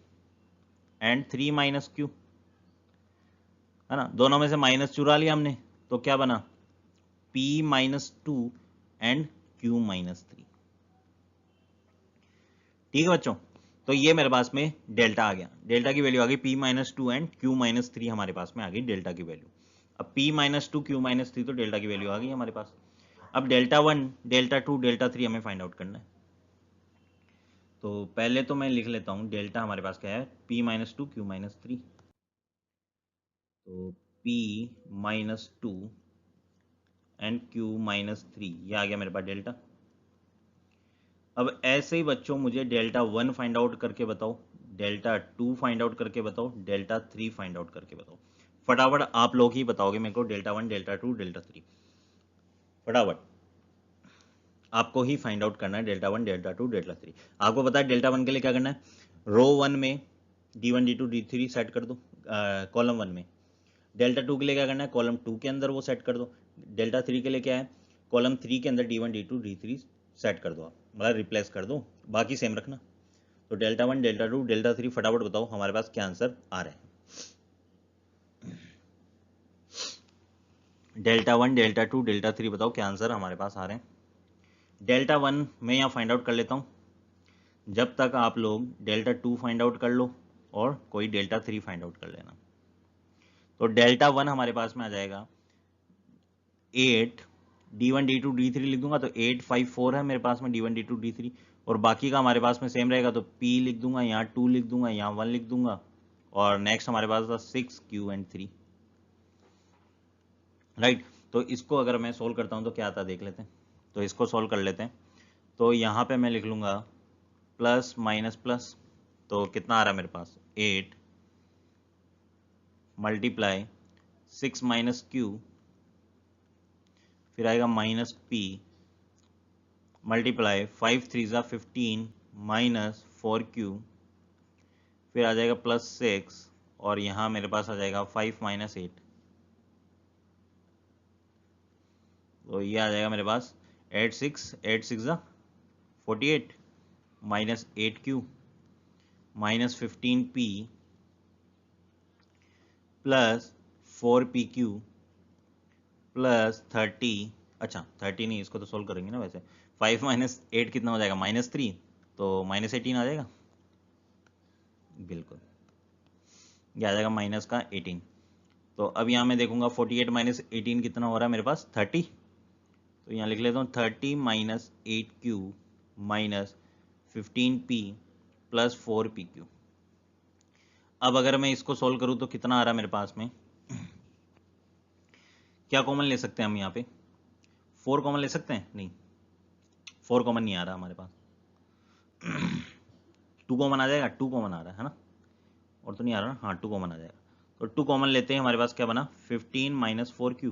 एंड 3 - q, है ना। दोनों में से माइनस चुरा लिया हमने, तो क्या बना, p - 2 एंड q - 3, ठीक है बच्चों। तो ये मेरे पास में डेल्टा आ गया, डेल्टा की वैल्यू आ गई p - 2 एंड q - 3, हमारे पास में आ गई डेल्टा की वैल्यू। अब p - 2 q - 3 तो डेल्टा की वैल्यू आ गई हमारे पास। अब डेल्टा 1, डेल्टा 2, डेल्टा 3 हमें फाइंड आउट करना है। तो पहले तो मैं लिख लेता हूँ डेल्टा हमारे पास क्या है, p - 2 q - 3। तो p - 2 एंड q - 3, ये आ गया मेरे पास डेल्टा। अब ऐसे ही बच्चों मुझे डेल्टा 1 फाइंड आउट करके बताओ, डेल्टा 2 फाइंड आउट करके बताओ, डेल्टा 3 फाइंड आउट करके बताओ। फटाफट आप लोग ही बताओगे मेरे को, डेल्टा 1, डेल्टा 2, डेल्टा 3, फटाफट आपको ही फाइंड आउट करना है डेल्टा 1, डेल्टा 2, डेल्टा 3। आपको पता है डेल्टा 1 के लिए क्या करना है, रो 1 में d1 d2 d3 सेट कर दो, कॉलम 1 में। डेल्टा 2 के लिए क्या करना है, कॉलम 2 के अंदर वो सेट कर दो। डेल्टा 3 के लिए क्या है, कॉलम 3 के अंदर d1 d2 d3 सेट कर दो, आप मतलब रिप्लेस कर दो, बाकी सेम रखना। तो डेल्टा 1, डेल्टा 2, डेल्टा 3, फटाफट बताओ हमारे पास क्या आंसर आ रहे हैं। डेल्टा 1, डेल्टा 2, डेल्टा 3 बताओ क्या आंसर हमारे पास आ रहे हैं। डेल्टा 1 मैं यहाँ फाइंड आउट कर लेता हूँ, जब तक आप लोग डेल्टा 2 फाइंड आउट कर लो और कोई डेल्टा 3 फाइंड आउट कर लेना। तो डेल्टा 1 हमारे पास में आ जाएगा 8, d1 d2 d3 लिख दूंगा तो 8 5 4 है मेरे पास में d1 d2 d3, और बाकी का हमारे पास में सेम रहेगा, तो p लिख दूंगा, यहाँ 2 लिख दूंगा, यहाँ 1 लिख दूंगा, और नेक्स्ट हमारे पास था 6 q एंड 3, राइट। तो इसको अगर मैं सोल्व करता हूँ तो क्या आता है देख लेते हैं। तो इसको सोल्व कर लेते हैं। तो यहाँ पे मैं लिख लूँगा प्लस माइनस प्लस, तो कितना आ रहा है मेरे पास, 8 मल्टीप्लाई 6 - q, फिर आएगा -p मल्टीप्लाई 5 3 ज़ा 15 -4q, फिर आ जाएगा +6, और यहाँ मेरे पास आ जाएगा 5 - 8, तो ये आ जाएगा मेरे पास 8 6 ज़ा 48 -8q -15p +4pq +30, अच्छा 30 नहीं, इसको तो सोल्व करेंगे ना वैसे। 5 - 8 कितना हो जाएगा, -3, तो -18 आ जाएगा, बिल्कुल ये आ जाएगा माइनस का 18। तो अब यहाँ मैं देखूंगा 48 - 18 कितना हो रहा है मेरे पास, 30। तो यहाँ लिख लेता हूँ 30 - 8q -15p +4pq। अब अगर मैं इसको सोल्व करूँ तो कितना आ रहा है मेरे पास में, क्या कॉमन ले सकते हैं हम यहाँ पे, 4 कॉमन ले सकते हैं, नहीं 4 कॉमन नहीं आ रहा हमारे पास। 2 कॉमन आ जाएगा, 2 कॉमन आ रहा है ना, और तो नहीं आ रहा ना, हाँ 2 कॉमन आ जाएगा। तो 2 कॉमन लेते हैं, हमारे पास क्या बना, 15 - 4q,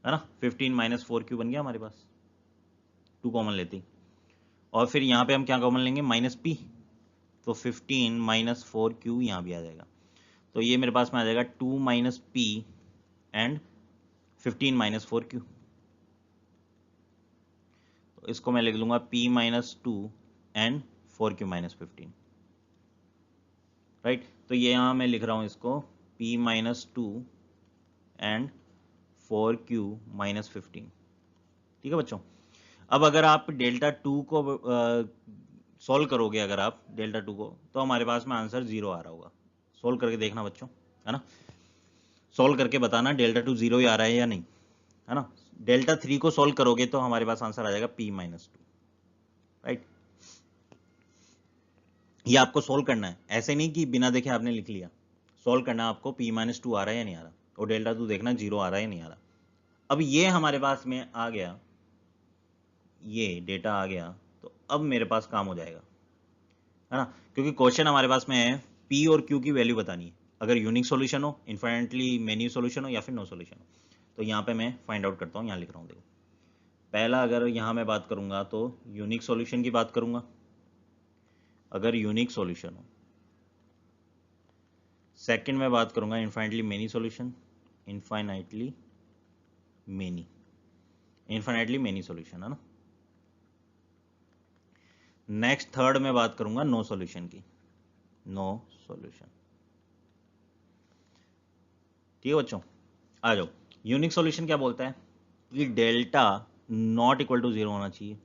है ना, 15 - 4q बन गया हमारे पास, 2 कॉमन लेते ही। और फिर यहाँ पे हम क्या कॉमन लेंगे, -p, तो 15 - 4q यहाँ भी आ जाएगा। तो ये मेरे पास में आ जाएगा 2 - p एंड 15 माइनस 4Q। तो इसको मैं लिख लूंगा P minus 2 and 4Q minus 15, right. तो ये यहां मैं लिख रहा हूं इसको P minus 2 and 4Q minus 15, ठीक है बच्चों। अब अगर आप डेल्टा 2 को सॉल्व करोगे, अगर आप डेल्टा 2 को, तो हमारे पास में आंसर 0 आ रहा होगा। सॉल्व करके देखना बच्चों, है ना, सॉल्व करके बताना डेल्टा 2 0 ही आ रहा है या नहीं, है ना। डेल्टा 3 को सॉल्व करोगे तो हमारे पास आंसर आ जाएगा P माइनस 2, राइट। ये आपको सॉल्व करना है, ऐसे नहीं कि बिना देखे आपने लिख लिया। सॉल्व करना है आपको, P माइनस 2 आ रहा है या नहीं आ रहा, और डेल्टा 2 देखना 0 आ रहा है या नहीं आ रहा। अब ये हमारे पास में आ गया, ये डेटा आ गया, तो अब मेरे पास काम हो जाएगा, है ना, क्योंकि क्वेश्चन हमारे पास में है P और Q की वैल्यू बतानी है। अगर यूनिक सॉल्यूशन हो, इनफाइनाइटली मेनी सॉल्यूशन हो, या फिर नो सॉल्यूशन हो। तो यहाँ पे मैं फाइंड आउट करता हूँ, यहाँ लिख रहा हूँ, देखो। पहला अगर यहाँ मैं बात करूंगा तो यूनिक सॉल्यूशन की बात करूंगा। अगर यूनिक सॉल्यूशन हो, सेकंड में बात करूंगा infinitely many solution, infinitely many solution, है ना। नेक्स्ट थर्ड में बात करूंगा नो सॉल्यूशन की, नो सॉल्यूशन, ठीक है बच्चों। आ जाओ, यूनिक सॉल्यूशन क्या बोलता है कि डेल्टा नॉट इक्वल टू 0 होना चाहिए,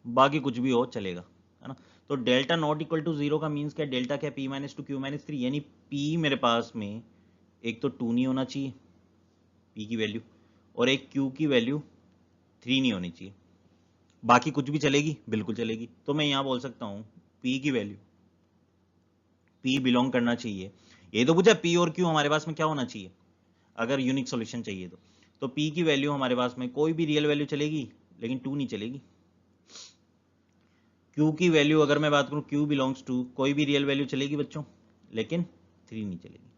बाकी कुछ भी हो चलेगा, है ना। तो डेल्टा नॉट इक्वल टू 0 का मीन्स क्या, डेल्टा क्या, P माइनस 2 Q माइनस 3, यानी P मेरे पास में एक तो 2 नहीं होना चाहिए P की वैल्यू, और एक Q की वैल्यू 3 नहीं होनी चाहिए। बाकी कुछ भी चलेगी, बिल्कुल चलेगी। तो मैं यहां बोल सकता हूं P की वैल्यू, P बिलोंग करना चाहिए, ये तो पूछा P और Q हमारे पास में क्या होना चाहिए अगर यूनिक सॉल्यूशन चाहिए तो P की वैल्यू हमारे पास में कोई भी रियल वैल्यू चलेगी, लेकिन 2 नहीं चलेगी। Q की वैल्यू अगर मैं बात करूं, Q बिलोंग्स टू, कोई भी रियल वैल्यू चलेगी बच्चों, लेकिन 3 नहीं चलेगी।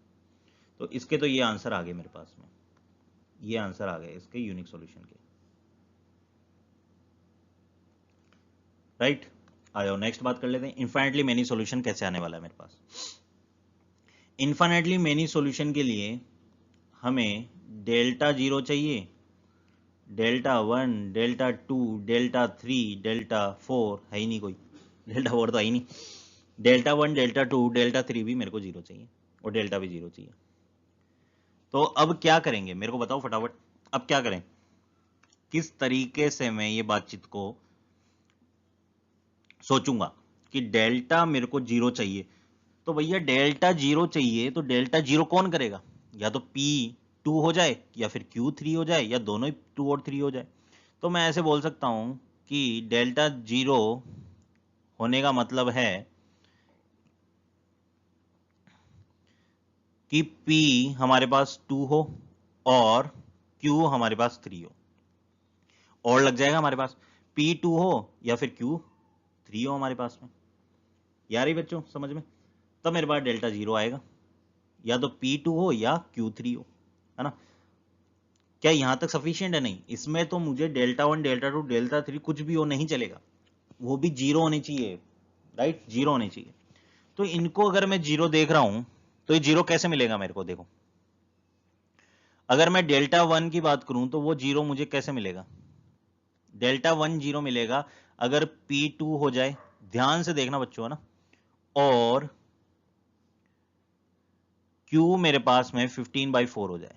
तो इसके तो ये आंसर आ गए मेरे पास में, ये आंसर आ गए इसके यूनिक सॉल्यूशन के, राइट। आ जाओ नेक्स्ट बात कर लेते हैं, इनफाइनाइटली मेनी सॉल्यूशन कैसे आने वाला है मेरे पास। इनफाइनाइटली मेनी सॉल्यूशन के लिए हमें डेल्टा 0 चाहिए, डेल्टा 1, डेल्टा 2, डेल्टा 3, डेल्टा 4 है ही नहीं कोई, डेल्टा 4 तो है ही नहीं। डेल्टा 1, डेल्टा 2, डेल्टा 3 भी मेरे को 0 चाहिए, और डेल्टा भी 0 चाहिए। तो अब क्या करेंगे मेरे को बताओ फटाफट, अब क्या करें, किस तरीके से मैं ये बातचीत को सोचूंगा कि डेल्टा मेरे को 0 चाहिए। तो भैया डेल्टा 0 चाहिए, तो डेल्टा 0 कौन करेगा, या तो P2 हो जाए, या फिर Q3 हो जाए, या दोनों ही 2 और 3 हो जाए। तो मैं ऐसे बोल सकता हूं कि डेल्टा 0 होने का मतलब है कि P हमारे पास 2 हो और Q हमारे पास 3 हो, और लग जाएगा हमारे पास, P2 हो या फिर Q3 हो हमारे पास में, यार ही बच्चों समझ में। तब मेरे पास डेल्टा 0 आएगा, या तो P2 हो या Q3 हो, है ना। क्या यहां तक सफिशिएंट है? नहीं, इसमें तो मुझे डेल्टा 1, डेल्टा 2, डेल्टा 3 कुछ भी हो नहीं चलेगा, वो भी 0 होने चाहिए, राइट, 0 होने चाहिए। तो इनको अगर मैं 0 देख रहा हूं, तो ये 0 कैसे मिलेगा मेरे को, देखो। अगर मैं डेल्टा 1 की बात करूं तो वो 0 मुझे कैसे मिलेगा, डेल्टा 1 0 मिलेगा अगर P2 हो जाए, ध्यान से देखना बच्चों, है ना, और Q मेरे पास में 15/4 हो जाए,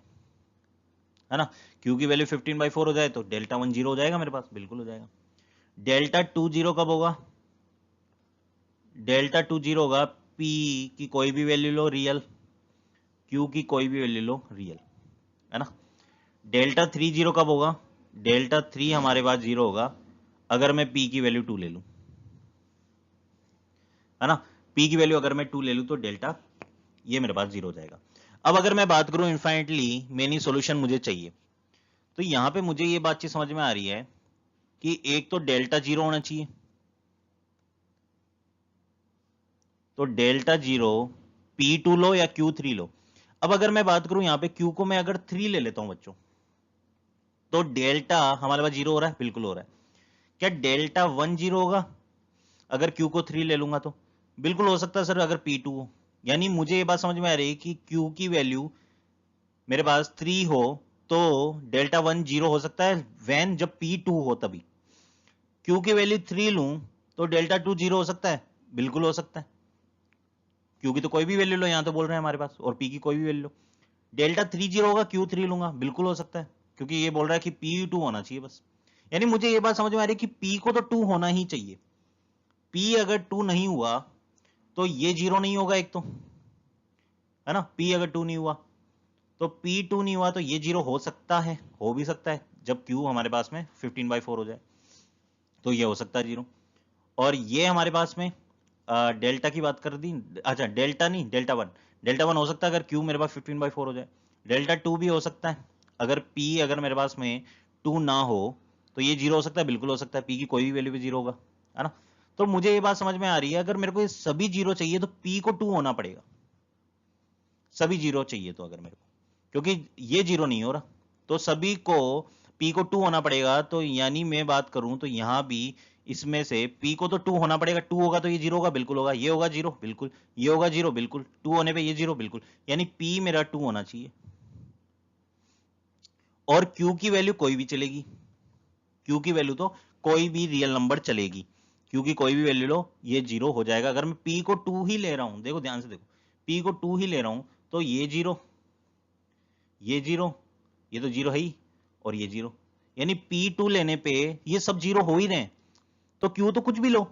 है ना। Q की वैल्यू 15/4 हो जाए तो डेल्टा 1 0 हो जाएगा मेरे पास, बिल्कुल हो जाएगा। डेल्टा 2 0 कब होगा, डेल्टा 2 0 होगा P की कोई भी वैल्यू लो रियल, Q की कोई भी वैल्यू लो रियल, है ना। डेल्टा 3 0 कब होगा, डेल्टा 3 हमारे पास 0 होगा अगर मैं P की वैल्यू 2 ले लूं, है ना। P की वैल्यू अगर मैं 2 ले लूं तो डेल्टा ये मेरे पास 0 हो जाएगा। अब अगर मैं बात करूं इनफाइनाइटली मेनी सॉल्यूशन मुझे चाहिए, तो यहां पे मुझे ये बातचीत समझ में आ रही है कि एक तो डेल्टा 0 होना चाहिए, तो डेल्टा 0 P2 लो या Q3 लो। अब अगर मैं बात करूं यहां पे Q को मैं अगर 3 ले लेता हूं बच्चों, तो डेल्टा हमारे पास 0 हो रहा है, बिल्कुल हो रहा है। क्या डेल्टा 1 0 होगा अगर Q को 3 ले लूंगा, तो बिल्कुल हो सकता है सर अगर P2 हो। यानी मुझे ये बात समझ में आ रही है कि Q की वैल्यू मेरे पास 3 हो तो डेल्टा 1 0 हो सकता है व्हेन जब P 2 हो तभी। Q की वैल्यू 3 लूं तो डेल्टा 2 0 हो सकता है, बिल्कुल हो सकता है। Q की तो कोई भी वैल्यू लो, यहां तो बोल रहे हैं हमारे पास, और P की कोई भी वैल्यू लो। डेल्टा 3 0 होगा, Q 3 लूंगा, बिल्कुल हो सकता है, क्योंकि ये बोल रहा है कि P 2 होना चाहिए बस। यानी मुझे ये बात समझ में आ रही है कि P को तो 2 होना ही चाहिए। P अगर 2 नहीं हुआ तो ये 0 नहीं होगा एक तो, है ना। P अगर 2 नहीं हुआ तो P2 नहीं हुआ तो ये 0 हो सकता है, हो भी सकता है जब Q हमारे पास में 15/4 हो जाए तो ये हो सकता है 0। और ये हमारे पास में डेल्टा की बात कर दी, अच्छा डेल्टा नहीं, डेल्टा 1, डेल्टा 1 हो सकता है अगर Q मेरे पास 15/4 हो जाए। डेल्टा 2 भी हो सकता है अगर P अगर मेरे पास में 2 ना हो तो ये 0 हो सकता है, बिल्कुल हो सकता है, P की कोई भी वैल्यू भी 0 होगा, है ना। तो मुझे ये बात समझ में आ रही है, अगर मेरे को ये सभी 0 चाहिए तो P को 2 होना पड़ेगा, सभी 0 चाहिए तो अगर मेरे को, क्योंकि ये 0 नहीं हो रहा तो सभी को P को 2 होना पड़ेगा। तो यानी मैं बात करूं तो यहां भी इसमें से P को तो 2 होना पड़ेगा, 2 होगा तो ये 0 होगा, बिल्कुल होगा, ये होगा 0 बिल्कुल, ये होगा 0 बिल्कुल, 2 होने पे ये 0 बिल्कुल, यानी P मेरा 2 होना चाहिए। और Q की वैल्यू कोई भी चलेगी, Q की वैल्यू तो कोई भी रियल नंबर चलेगी, Q की कोई भी वैल्यू लो ये 0 हो जाएगा। अगर मैं P को 2 ही ले रहा हूं, देखो ध्यान से देखो, P को 2 ही ले रहा हूं तो ये 0, ये 0, ये तो 0 है ही, और ये 0, यानी P2 लेने पे ये सब 0 हो ही रहे हैं। तो Q तो कुछ भी लो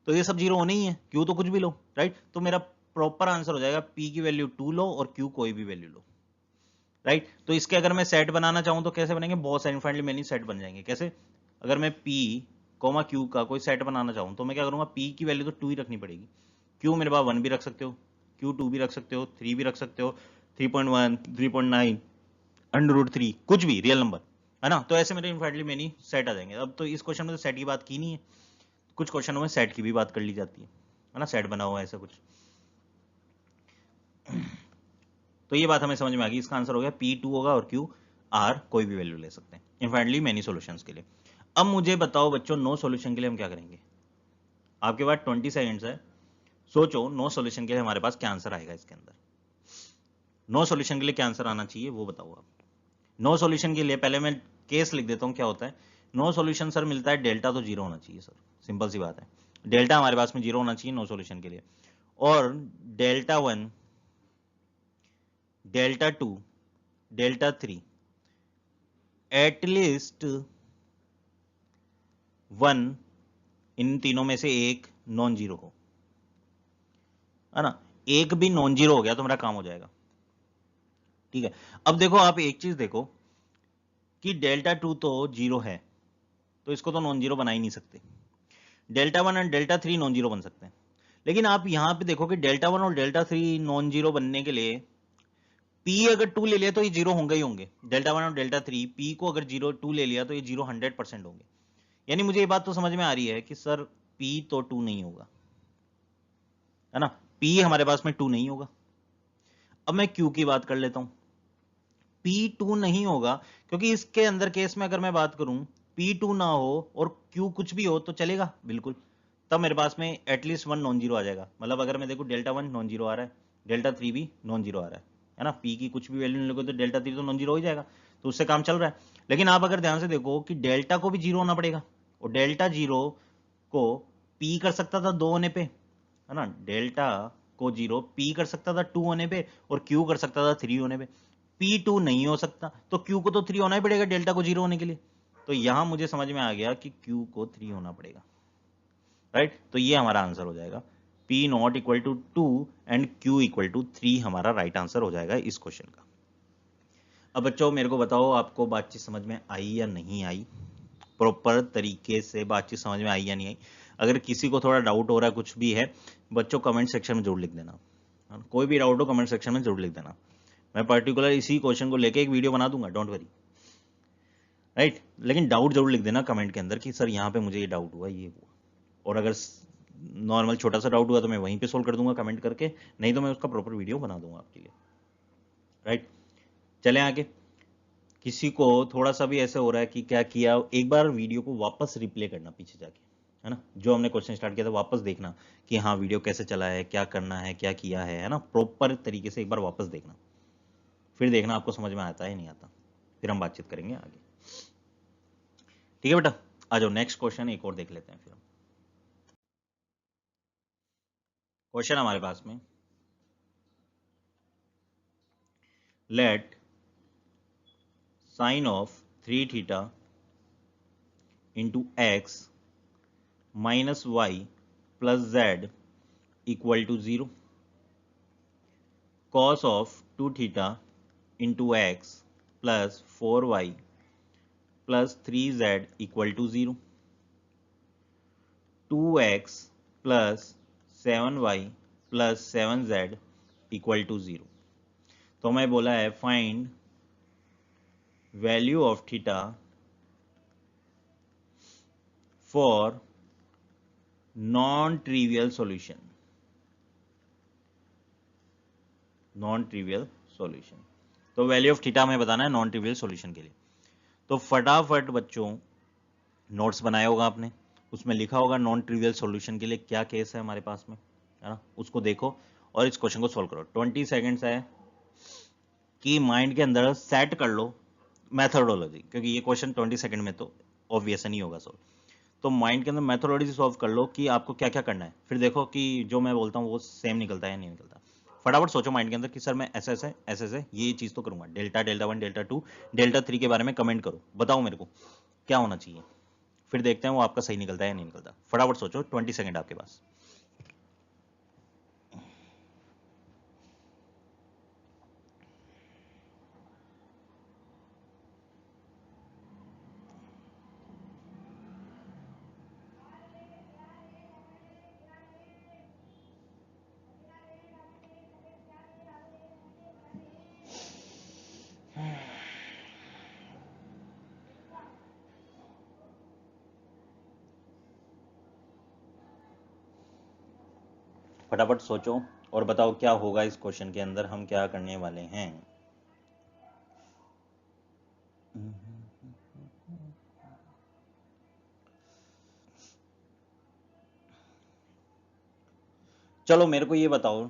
तो ये सब 0 होने ही है, Q तो कुछ भी लो, राइट। तो मेरा प्रॉपर आंसर हो जाएगा P की वैल्यू 2 लो और Q कोई भी वैल्यू लो, राइट। तो इसके अगर मैं सेट बनाना चाहूं तो कैसे बनेंगे, बहुत सारे इनफाइनाइटली मेनी सेट बन जाएंगे। कैसे, अगर मैं P कोमा Q का कोई सेट बनाना चाहूं तो मैं क्या करूंगा, P की वैल्यू तो 2 ही रखनी पड़ेगी, Q मेरे पास 1 भी रख सकते हो, Q2 भी रख सकते हो, 3 भी रख सकते हो, 3.1, 3.9, √3, कुछ भी रियल नंबर, है ना। तो ऐसे मेरे इनफाइनाइटली मेनी सेट आ जाएंगे। अब तो इस क्वेश्चन में तो सेट की बात की नहीं है, कुछ क्वेश्चनों में सेट की भी बात कर ली जाती है ना, सेट बना हुआ है ऐसा कुछ। तो ये बात हमें समझ में आ गई, इसका आंसर हो गया P2 होगा और Q R कोई भी वैल्यू ले सकते हैं इनफाइनाइटली मेनी सॉल्यूशंस के लिए। अब मुझे बताओ बच्चों, नो सॉल्यूशन के लिए हम क्या करेंगे। आपके पास 20 सेकंड्स है, सोचो नो सॉल्यूशन के लिए हमारे पास क्या आंसर आएगा इसके अंदर। नो सॉल्यूशन के लिए क्या आंसर आना चाहिए वो बताओ आप। नो सॉल्यूशन के लिए पहले मैं केस लिख देता हूं क्या होता है। नो सॉल्यूशन सर मिलता है डेल्टा तो 0 होना चाहिए सर, सिंपल सी बात है, डेल्टा हमारे पास में 0 होना चाहिए नो सॉल्यूशन के लिए। और डेल्टा 1, डेल्टा 2, डेल्टा 3 एटलीस्ट 1 इन तीनों में से एक नॉन जीरो हो, है ना। एक भी नॉन जीरो हो गया तो मेरा काम हो जाएगा, ठीक है। अब देखो आप एक चीज देखो कि डेल्टा 2 तो 0 है तो इसको तो नॉन जीरो बना ही नहीं सकते। डेल्टा 1 और डेल्टा 3 नॉन जीरो बन सकते हैं, लेकिन आप यहां पे देखो कि डेल्टा 1 और डेल्टा 3 नॉन जीरो बनने के लिए P अगर 2 ले लिया तो ये 0 होंगे ही होंगे। डेल्टा 1 और डेल्टा 3 P को अगर 0 2 ले लिया तो ये 0 100% होंगे। यानी मुझे ये बात तो समझ में आ रही है कि सर P तो 2 नहीं होगा, है ना, P हमारे पास में 2 नहीं होगा। अब मैं Q की बात कर लेता हूं, P2 नहीं होगा क्योंकि इसके अंदर केस में अगर मैं बात करूं P2 ना हो और Q कुछ भी हो तो चलेगा बिल्कुल, तब मेरे पास में एटलीस्ट 1 नॉन जीरो आ जाएगा। मतलब अगर मैं देखूं डेल्टा 1 नॉन जीरो आ रहा है, डेल्टा 3 भी नॉन जीरो आ रहा है ना, P की कुछ भी वैल्यू नहीं लगो तो डेल्टा 3 तो नॉन जीरो हो ही जाएगा, तो उससे काम चल रहा है। लेकिन आप अगर ध्यान से देखो कि डेल्टा को भी जीरो होना पड़ेगा, और डेल्टा जीरो को P कर सकता था 2 होने पे, है ना, डेल्टा को 0 P कर सकता था 2 होने पे और Q कर सकता था 3 होने पे। P2 नहीं हो सकता तो Q को तो 3 होना ही पड़ेगा डेल्टा को 0 होने के लिए। तो यहां मुझे समझ में आ गया कि Q को 3 होना पड़ेगा, राइट। तो ये हमारा आंसर हो जाएगा, P not equal to 2 and Q equal to 3 हमारा राइट आंसर हो जाएगा इस क्वेश्चन का। अब बच्चों मेरे को बताओ आपको बातचीत समझ में आई या नहीं आई, प्रॉपर तरीके से बातचीत समझ में आई या नहीं आई। अगर किसी को थोड़ा डाउट हो रहा है कुछ भी है बच्चों कमेंट सेक्शन में जरूर लिख देना, कोई भी डाउट हो कमेंट सेक्शन में जरूर लिख देना। मैं पर्टिकुलर इसी क्वेश्चन को लेके एक वीडियो बना दूंगा, डोंट वरी, राइट। लेकिन डाउट जरूर लिख देना कमेंट के अंदर कि सर यहाँ पे मुझे ये डाउट हुआ, ये हुआ। और अगर नॉर्मल छोटा सा डाउट हुआ तो मैं वहीं पे सोल्व कर दूंगा कमेंट करके, नहीं तो मैं उसका प्रॉपर वीडियो बना दूंगा आपके लिए, राइट। चलें आगे। किसी को थोड़ा सा भी ऐसे हो रहा है कि क्या किया, एक बार वीडियो को वापस रिप्ले करना पीछे जाके, है ना, जो हमने क्वेश्चन स्टार्ट किया था वापस देखना कि हाँ वीडियो कैसे चला है, क्या करना है, क्या किया है ना, प्रॉपर तरीके से एक बार वापस देखना, फिर देखना आपको समझ में आता है नहीं आता, फिर हम बातचीत करेंगे आगे। ठीक है बेटा, आ जाओ नेक्स्ट क्वेश्चन एक और देख लेते हैं। फिर क्वेश्चन हमारे पास में, let sine of 3 theta into x minus y plus z equal to 0, cos of 2 theta into x plus 4y plus 3z equal to 0, 2x plus 7y plus 7z equal to 0। तो मैं बोला है find value of theta for non trivial solution, non trivial solution. तो value of theta हमें बताना है non trivial solution के लिए। तो फटाफट बच्चों नोट्स बनाया होगा आपने, उसमें लिखा होगा नॉन ट्रिवियल सॉल्यूशन के लिए क्या केस है हमारे पास में, है ना, उसको देखो और इस क्वेश्चन को सॉल्व करो। 20 सेकंड्स है कि माइंड के अंदर सेट कर लो मैथडोलॉजी, क्योंकि ये क्वेश्चन 20 सेकंड में तो ऑब्वियस नहीं होगा सॉल्व। तो माइंड के अंदर मैथडोलॉजी सॉल्व कर लो कि आपको क्या क्या करना है, फिर देखो कि जो मैं बोलता हूँ वो सेम निकलता है या नहीं निकलता। फटाफट सोचो माइंड के अंदर कि सर मैं ऐसे ऐसे ऐसे ऐसे ये चीज़ तो करूंगा, डेल्टा, डेल्टा 1, डेल्टा 2, डेल्टा 3 के बारे में कमेंट करो, बताओ मेरे को क्या होना चाहिए, फिर देखते हैं वो आपका सही निकलता है या नहीं निकलता। फटाफट सोचो, 20 सेकंड आपके पास। फटाफट सोचो और बताओ क्या होगा इस क्वेश्चन के अंदर, हम क्या करने वाले हैं। चलो मेरे को ये बताओ,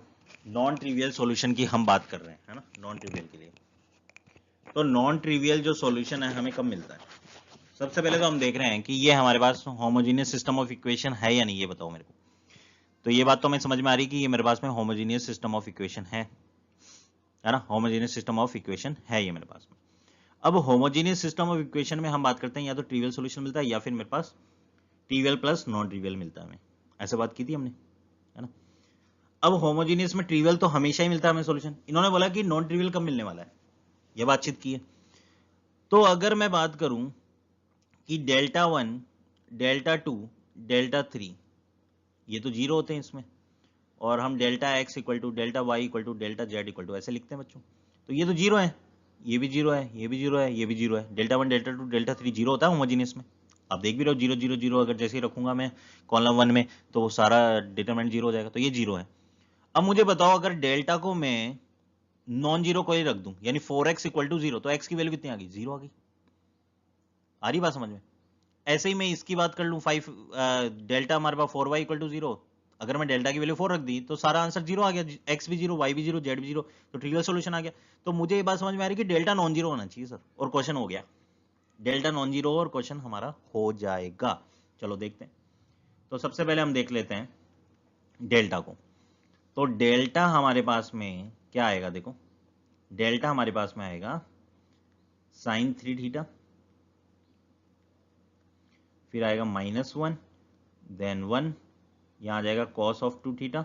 नॉन ट्रिवियल सॉल्यूशन की हम बात कर रहे हैं, है ना, नॉन ट्रिवियल के लिए। तो नॉन ट्रिवियल जो सॉल्यूशन है हमें कब मिलता है? सबसे पहले तो हम देख रहे हैं कि ये हमारे पास होमोजीनियस सिस्टम ऑफ इक्वेशन है या नहीं, ये बताओ मेरे को। तो ये बात तो हमें समझ में आ रही कि ये मेरे पास में होमोजीनियस सिस्टम ऑफ इक्वेशन है ना, होमोजीनियस सिस्टम ऑफ इक्वेशन है ये मेरे पास में। अब होमोजीनियस सिस्टम ऑफ इक्वेशन में हम बात करते हैं या तो ट्रिवियल सॉल्यूशन मिलता है या फिर मेरे पास ट्रिवियल प्लस नॉन ट्रिवियल मिलता है हमें, ऐसे बात की थी हमने, है ना। अब होमोजीनियस में ट्रिवियल तो हमेशा ही मिलता है हमें सॉल्यूशन, इन्होंने बोला कि नॉन ट्रिवियल कब मिलने वाला है, ये बातचीत की है। तो अगर मैं बात करूं कि डेल्टा 1, डेल्टा 2, डेल्टा 3 ये तो जीरो होते हैं इसमें, और हम delta x equal to delta y equal to delta z equal to ऐसे लिखते हैं बच्चों। तो ये तो जीरो है, ये भी जीरो है, ये भी जीरो है, ये भी जीरो है। डेल्टा 1, डेल्टा 2, डेल्टा 3 जीरो होता है होमोजीनियस में, आप देख भी रहे हो, जीरो जीरो जीरो। अगर जैसे ही रखूंगा मैं कॉलम 1 में तो वो सारा डिटरमिनेंट जीरो हो जाएगा, तो ये जीरो है। अब मुझे बताओ अगर डेल्टा को मैं नॉन जीरो को ही रख दूं, यानी 4x इक्वल टू जीरो, तो x की वैल्यू कितनी आ गई? जीरो आ गई। आ रही बात समझ में? ऐसे ही मैं इसकी बात कर लूं, 5 डेल्टा हमारे पास 4y इक्वल टू जीरो, अगर मैं डेल्टा की वैल्यू 4 रख दी तो सारा आंसर जीरो आ गया, x भी जीरो, y भी जीरो, z भी जीरो, तो ट्रिवियल सॉल्यूशन आ गया। तो मुझे ये बात समझ में आ रही कि डेल्टा नॉन जीरो होना चाहिए सर, और क्वेश्चन हो गया डेल्टा नॉन जीरो और क्वेश्चन हमारा हो जाएगा। चलो देखते हैं। तो सबसे पहले हम देख लेते हैं डेल्टा को। तो डेल्टा हमारे पास में क्या आएगा, देखो डेल्टा हमारे पास में आएगा साइन 3 थीटा, फिर आएगा -1, देन 1, यहां आ जाएगा कॉस ऑफ 2 थीटा,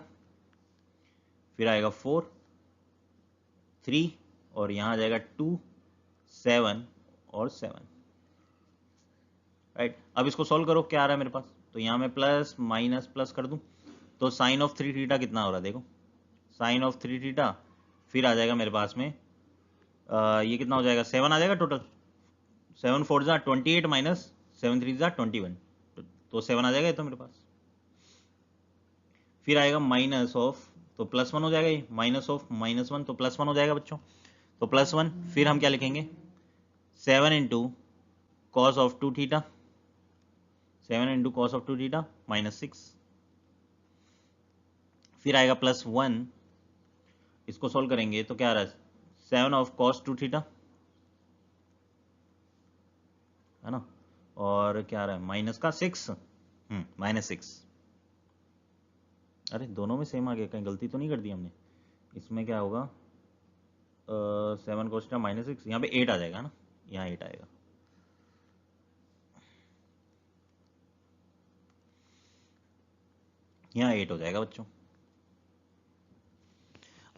फिर आएगा 4, 3, और यहां आ जाएगा 2, 7 और 7। राइट, अब इसको सॉल्व करो, क्या आ रहा है मेरे पास? तो यहां मैं प्लस माइनस प्लस कर दूं, तो साइन ऑफ 3 थीटा कितना हो रहा है, देखो साइन ऑफ 3 थीटा, फिर आ जाएगा मेरे पास में ये कितना हो जाएगा, 7 आ जाएगा टोटल। 7 4 जा 28 माइनस 7 3 जा 21, तो 7 आ जाएगा ये तो मेरे पास। फिर आएगा माइनस ऑफ, तो +1 हो जाएगा, ये माइनस ऑफ -1 तो +1 हो जाएगा बच्चों, तो +1। फिर हम क्या लिखेंगे, 7 into cos of 2 theta, 7 into cos of 2 theta -6, फिर आएगा +1, इसको सोल्व करेंगे तो क्या आ रहा है, 7 ऑफ कॉस 2 थीटा, है ना, और क्या आ रहा है माइनस का 6, -6। अरे दोनों में सेम आ गया, कहीं गलती तो नहीं कर दी हमने? इसमें क्या होगा, 7 cos थीटा -6, यहाँ पे 8 आ जाएगा ना, यहाँ 8 आएगा। यहाँ 8 हो जाएगा बच्चों।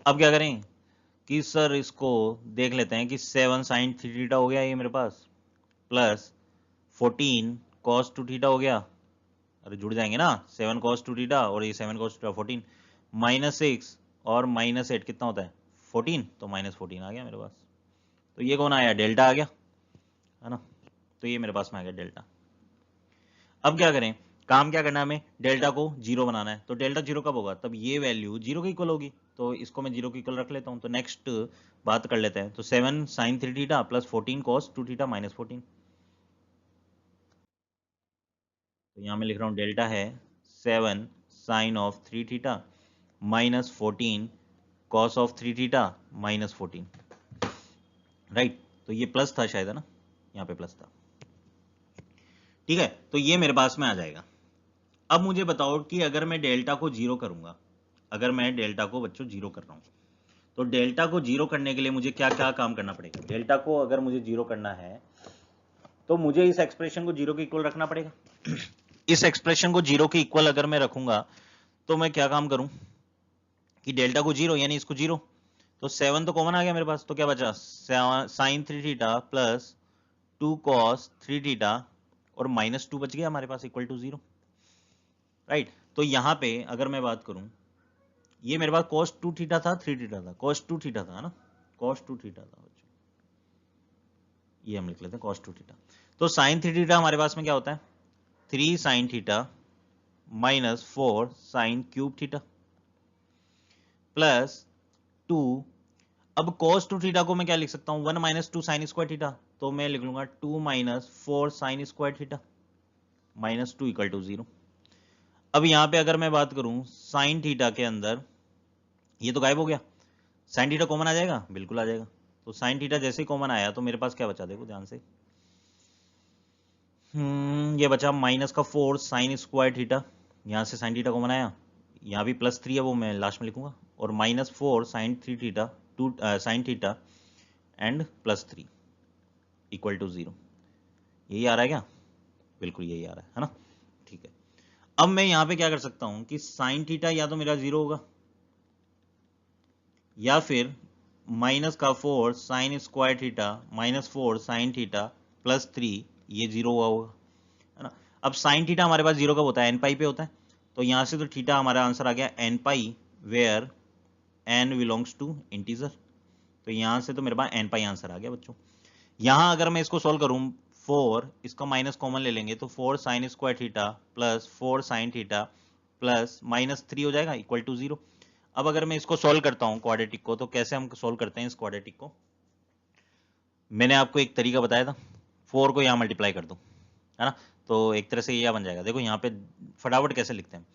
अब क्या करें कि सर इसको देख लेते हैं कि 7 sin 3 थीटा हो गया ये मेरे पास, प्लस 14 cos 2 थीटा हो गया। अरे जुड़ जाएंगे ना, 7 cos 2 थीटा और ये 7 cos 2 14, -6 और -8 कितना होता है 14, तो -14 आ गया मेरे पास। तो ये कौन आया, डेल्टा आ गया, है ना। तो ये मेरे पास में आ गया डेल्टा। अब क्या करें, काम क्या करना है हमें, डेल्टा को 0 बनाना है। तो डेल्टा 0 कब होगा, तब ये वैल्यू 0 के इक्वल होगी। तो इसको मैं 0 के इक्वल रख लेता हूँ। तो नेक्स्ट बात कर लेते हैं। तो 7 sin 3 theta plus 14 cos 2 theta -14। तो यहाँ मैं लिख रहा हूँ डेल्टा है 7 sin of 3 theta -14 cos of 3 theta -14, right. तो ये प्लस था शायद, है ना, यहाँ पे प्लस था, ठीक है। तो ये मेरे पास में आ जाएगा। अब मुझे बताओ कि अगर मैं डेल्टा को 0 करूंगा, अगर मैं डेल्टा को बच्चों 0 कर रहा हूँ, तो डेल्टा को 0 करने के लिए मुझे क्या क्या काम करना पड़ेगा। डेल्टा को अगर मुझे 0 करना है तो मुझे इस एक्सप्रेशन को 0 के इक्वल रखना पड़ेगा। इस एक्सप्रेशन को 0 के इक्वल अगर मैं रखूंगा तो मैं क्या काम करूं कि डेल्टा को 0 यानी इसको 0, तो 7 तो कॉमन आ गया मेरे पास, तो क्या बचा, sine 3 theta plus 2 cos 3 theta और -2 बच गया हमारे पास इक्वल टू 0, राइट। तो यहां पे अगर मैं बात करूं, ये मेरे पास cos 2 थीटा था, 3 थीटा था, cos 2 थीटा था ना, cos 2 थीटा था, ये हम लिख लेते हैं cos 2 थीटा। तो sin 3 थीटा हमारे पास में क्या होता है, 3 sin theta -4 sin cube theta plus 2। अब cos 2 थीटा को मैं क्या लिख सकता हूं, 1 - 2 sin स्क्वायर थीटा, तो मैं लिख लूंगा 2 - 4 sin square theta -2 equal to 0। अब यहां पे अगर मैं बात करूं sin थीटा के अंदर, ये तो गायब हो गया, sin थीटा कॉमन आ जाएगा, बिल्कुल आ जाएगा। तो sin थीटा जैसे ही कॉमन आया तो मेरे पास क्या बचा, देखो ध्यान से, ये बचा -4 sin स्क्वायर थीटा, यहाँ से sin थीटा कॉमन आया, यहाँ भी +3 है वो मैं लास्ट में लिखूंगा, और -4 sin 3 theta 2 sin theta and +3 equal to 0। यही आ रहा है क्या, बिल्कुल यही आ रहा है ना, ठीक है। अब मैं यहाँ पे क्या कर सकता हूँ कि sin थीटा या तो मेरा 0 होगा, या फिर -4 sin square theta -4 sin theta +3 ये 0 हुआ होगा, है ना। अब sin थीटा हमारे पास 0 कब होता है, n पाई पे होता है। तो यहाँ से तो थीटा हमारा आंसर आ गया n pi, where n belongs to integer. तो यहाँ से तो मेरे पास n पाई आंसर आ गया बच्चों। यहाँ अगर मैं इसको सॉल्व करूँ, 4 इसका माइनस कॉमन ले लेंगे, तो 4 sin square theta plus 4 sin theta plus -3 हो जाएगा इक्वल टू 0। अब अगर मैं इसको सॉल्व करता हूँ क्वाड्रेटिक को, तो कैसे हम सॉल्व करते हैं इस क्वाड्रेटिक को, मैंने आपको एक तरीका बताया था, 4 को यहाँ मल्टीप्लाई कर दो, है ना। तो एक तरह से यह बन जाएगा, देखो यहाँ पे फटाफट कैसे लिखते हैं।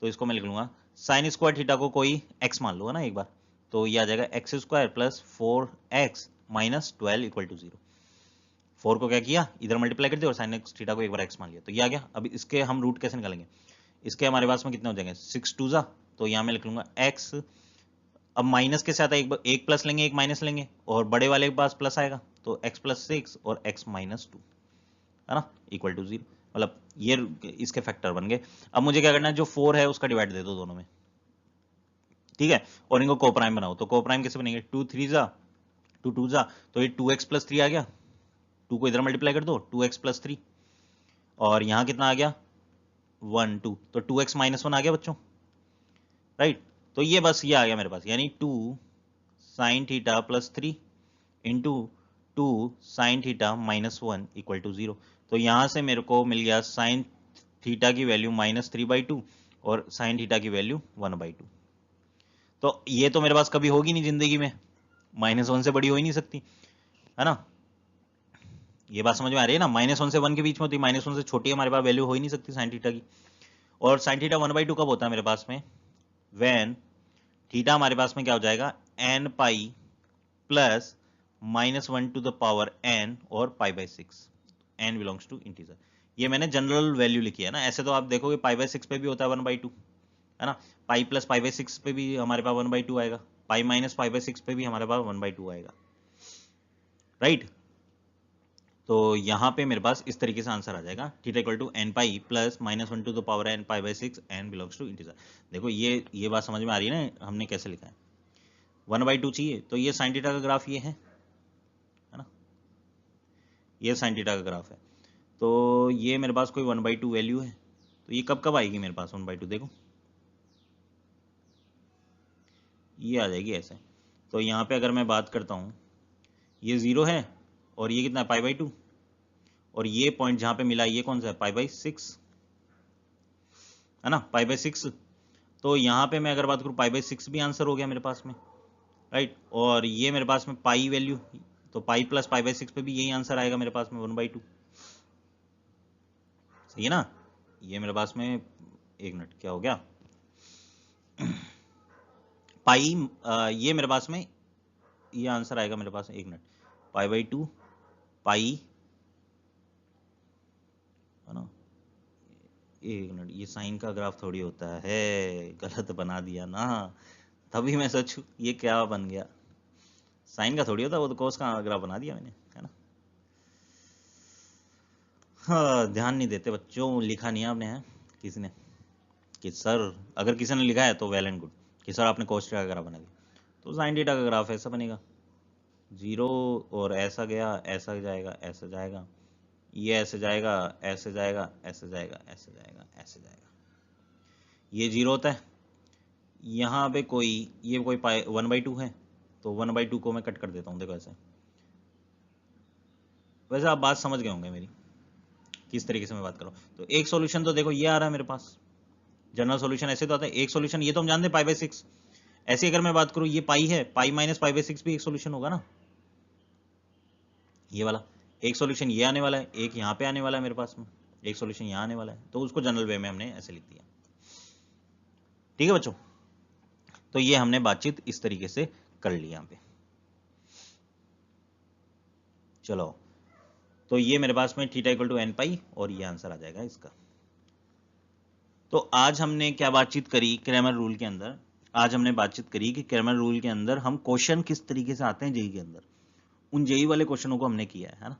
तो इसको मैं लिख लूंगा साइन स्क्वायर थीटा को कोई x मान लो, है ना एक बार, तो ये आ जाएगा x² plus 4x minus 12 equal to 0। 4 को क्या किया, इधर मल्टीप्लाई कर दिया और साइन एक्स थीटा को एक बार x मान लिया, तो ये आ गया। अब इसके हम रूट कैसे निकालेंगे, इसके हमारे पास में कितने हो जाएंगे, 6 2 जा, तो यहाँ मैं लिख लूंगा x, अब माइनस के साथ एक प्लस लेंगे एक माइनस लेंगे, और बड़े वाले के पास प्लस आएगा, तो x + 6 और x - 2, है ना, इक्वल टू 0। मतलब ये इसके फैक्टर बन गए। अब मुझे क्या करना है, जो 4 है उसका डिवाइड दे दो दोनों में, ठीक है, और इनको कोप्राइम बनाओ। तो कोप्राइम कैसे बनेंगे, 2 3 जा 2 2 जा, तो ये 2x + 3 आ गया, 2 को इधर मल्टीप्लाई कर दो, 2x + 3, और यहाँ कितना आ गया 1 2, तो 2x - 1 आ गया बच्चों, राइट। तो ये बस ये आ गया मेरे पास, यानी 2 sin theta plus 3 into 2 sin theta -1 equal to 0। तो यहाँ से मेरे को मिल गया sin थीटा की वैल्यू -3/2 और sin थीटा की वैल्यू 1/2। तो ये तो मेरे पास कभी होगी नहीं जिंदगी में, -1 से बड़ी हो ही नहीं सकती, है ना। ये बात समझ में आ रही है ना, -1 से 1 के बीच में होती, -1 से छोटी हमारे पास वैल्यू हो ही नहीं सकती sin थीटा की। और sin थीटा 1/2 कब होता है मेरे पास में, वैन थीटा हमारे पास में क्या हो जाएगा, n pi plus -1 to the power n और π/6, n बिलोंग्स टू इंटीजर। ये मैंने जनरल वैल्यू लिखी है ना, ऐसे तो आप देखोगे π/6 पे भी होता है 1/2, है ना, पाई प्लस π/6 पे भी हमारे पास 1/2 आएगा, पाई माइनस π/6 पे भी हमारे पास 1/2 आएगा, राइट। तो यहाँ पे मेरे पास इस तरीके से आंसर आ जाएगा, theta equal to n pi plus -1 to the power n π/6, n belongs to integer. देखो ये बात समझ में आ रही है ना, हमने कैसे लिखा है, 1/2 चाहिए, तो ये साइन थीटा का ग्राफ ये है ना, ये साइन थीटा का ग्राफ है, तो ये मेरे पास कोई 1/2 वैल्यू है, तो ये कब कब आएगी मेरे पास 1/2, देखो ये आ जाएगी ऐसे। तो यहाँ पे अगर मैं बात करता हूँ, ये 0 है और ये कितना है π/2, और ये पॉइंट जहाँ पे मिला ये कौन सा है π/6, है ना, π/6। तो यहाँ पे मैं अगर बात करूँ π/6 भी आंसर हो गया मेरे पास में, राइट। और ये मेरे पास में पाई वैल्यू, तो पाई प्लस π/6 पे भी यही आंसर आएगा मेरे पास में 1/2, सही है ना। ये मेरे पास में, एक मिनट क्या हो गया, पाई ये मेरे पास में ये आंसर आएगा मेरे पास, एक मिनट, π/2 पाई, है ना, एक मिनट, ये साइन का ग्राफ थोड़ी होता है, गलत बना दिया ना, तभी मैं सोचूं ये क्या बन गया, साइन का थोड़ी होता, वो तो कोस का ग्राफ बना दिया मैंने, है ना। हाँ, ध्यान नहीं देते बच्चों, लिखा नहीं आपने है किसी ने, कि सर, अगर किसी ने लिखा है तो वेल एंड गुड, कि सर आपने कोस का ग्राफ बना दिया, तो साइन थीटा का ग्राफ ऐसा बनेगा, 0 और ऐसा गया, ऐसा जाएगा, ऐसा जाएगा, ये ऐसे जाएगा, ऐसे जाएगा, ऐसे जाएगा, ऐसे जाएगा, ऐसे जाएगा, ये 0 होता है, यहाँ पे कोई ये कोई 1/2 है, तो 1/2 को मैं कट कर देता हूँ, देखो ऐसे। वैसे आप बात समझ गए होंगे मेरी, किस तरीके से मैं बात कर रहा हूँ। तो एक सॉल्यूशन तो देखो ये आ रहा है मेरे पास, जनरल सॉल्यूशन ऐसे तो आता है, एक सॉल्यूशन ये तो हम जानते हैं π/6, ऐसे अगर मैं बात करूँ ये पाई है, पाई माइनस π/6 भी एक सॉल्यूशन होगा ना, ये वाला एक सॉल्यूशन ये आने वाला है, एक यहाँ पे आने वाला है मेरे पास में, एक सॉल्यूशन यहाँ आने वाला है, तो उसको जनरल वे में हमने ऐसे लिख दिया, ठीक है बच्चों। तो ये हमने बातचीत इस तरीके से कर ली यहाँ पे, चलो। तो ये मेरे पास में थीटा इक्वल टू n पाई, और ये आंसर आ जाएगा इसका। तो आज हमने क्या बातचीत करी क्रैमर रूल के अंदर, आज हमने बातचीत करी कि क्रैमर रूल के अंदर हम क्वेश्चन किस तरीके से आते हैं जेई के अंदर, उन जेई वाले क्वेश्चनों को हमने किया है ना।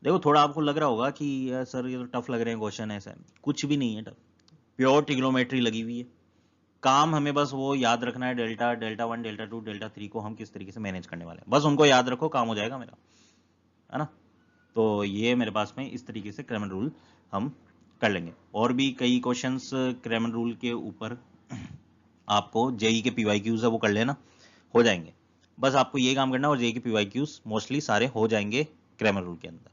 देखो थोड़ा आपको लग रहा होगा कि यार सर ये तो टफ लग रहे हैं क्वेश्चन, ऐसा है, कुछ भी नहीं है टफ, प्योर ट्रिग्नोमेट्री लगी हुई है, काम हमें बस वो याद रखना है, डेल्टा, डेल्टा 1, डेल्टा 2, डेल्टा 3 को हम किस तरीके से मैनेज करने वाले हैं, बस उनको याद रखो, काम हो जाएगा मेरा, है ना। तो ये मेरे पास में इस तरीके से क्रैमर रूल हम कर लेंगे, और भी कई क्वेश्चंस क्रैमर रूल के ऊपर आपको जेई के पीवाईक्यूज है वो कर लेना, हो जाएंगे, बस आपको ये काम करना, और जेई के पीवाईक्यूज मोस्टली सारे हो जाएंगे क्रैमर रूल के अंदर,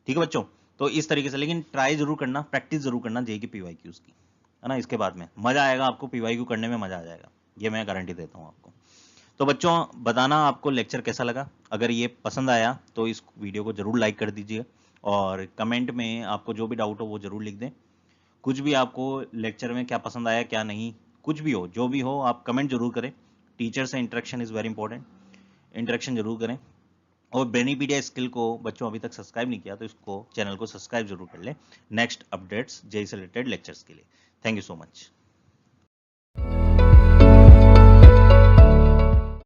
ठीक है बच्चों। तो इस तरीके से, लेकिन ट्राई जरूर करना, प्रैक्टिस जरूर करना जेई के पीवाईक्यूज की, है ना, इसके बाद में मजा आएगा आपको, पीवाईक्यू करने में मजा आ जाएगा, ये मैं गारंटी देता हूँ आपको। तो बच्चों बताना आपको लेक्चर कैसा लगा, अगर ये पसंद आया तो इस वीडियो को जरूर लाइक कर दीजिए, और कमेंट में आपको जो भी डाउट हो वो जरूर लिख दें, कुछ भी आपको लेक्चर में क्या पसंद आया क्या नहीं, कुछ भी हो, जो भी हो आप कमेंट जरूर करें, टीचर से interaction is very important, interaction जरूर करें। और ब्रेनीपीडिया स्किल को बच्चों अभी तक सब्सक्राइब नहीं किया तो इसको, चैनल को सब्सक्राइब जरूर कर लें, नेक्स्ट अपडेट्स जेई से रिलेटेड लेक्चर्स के लिए। Thank you so much.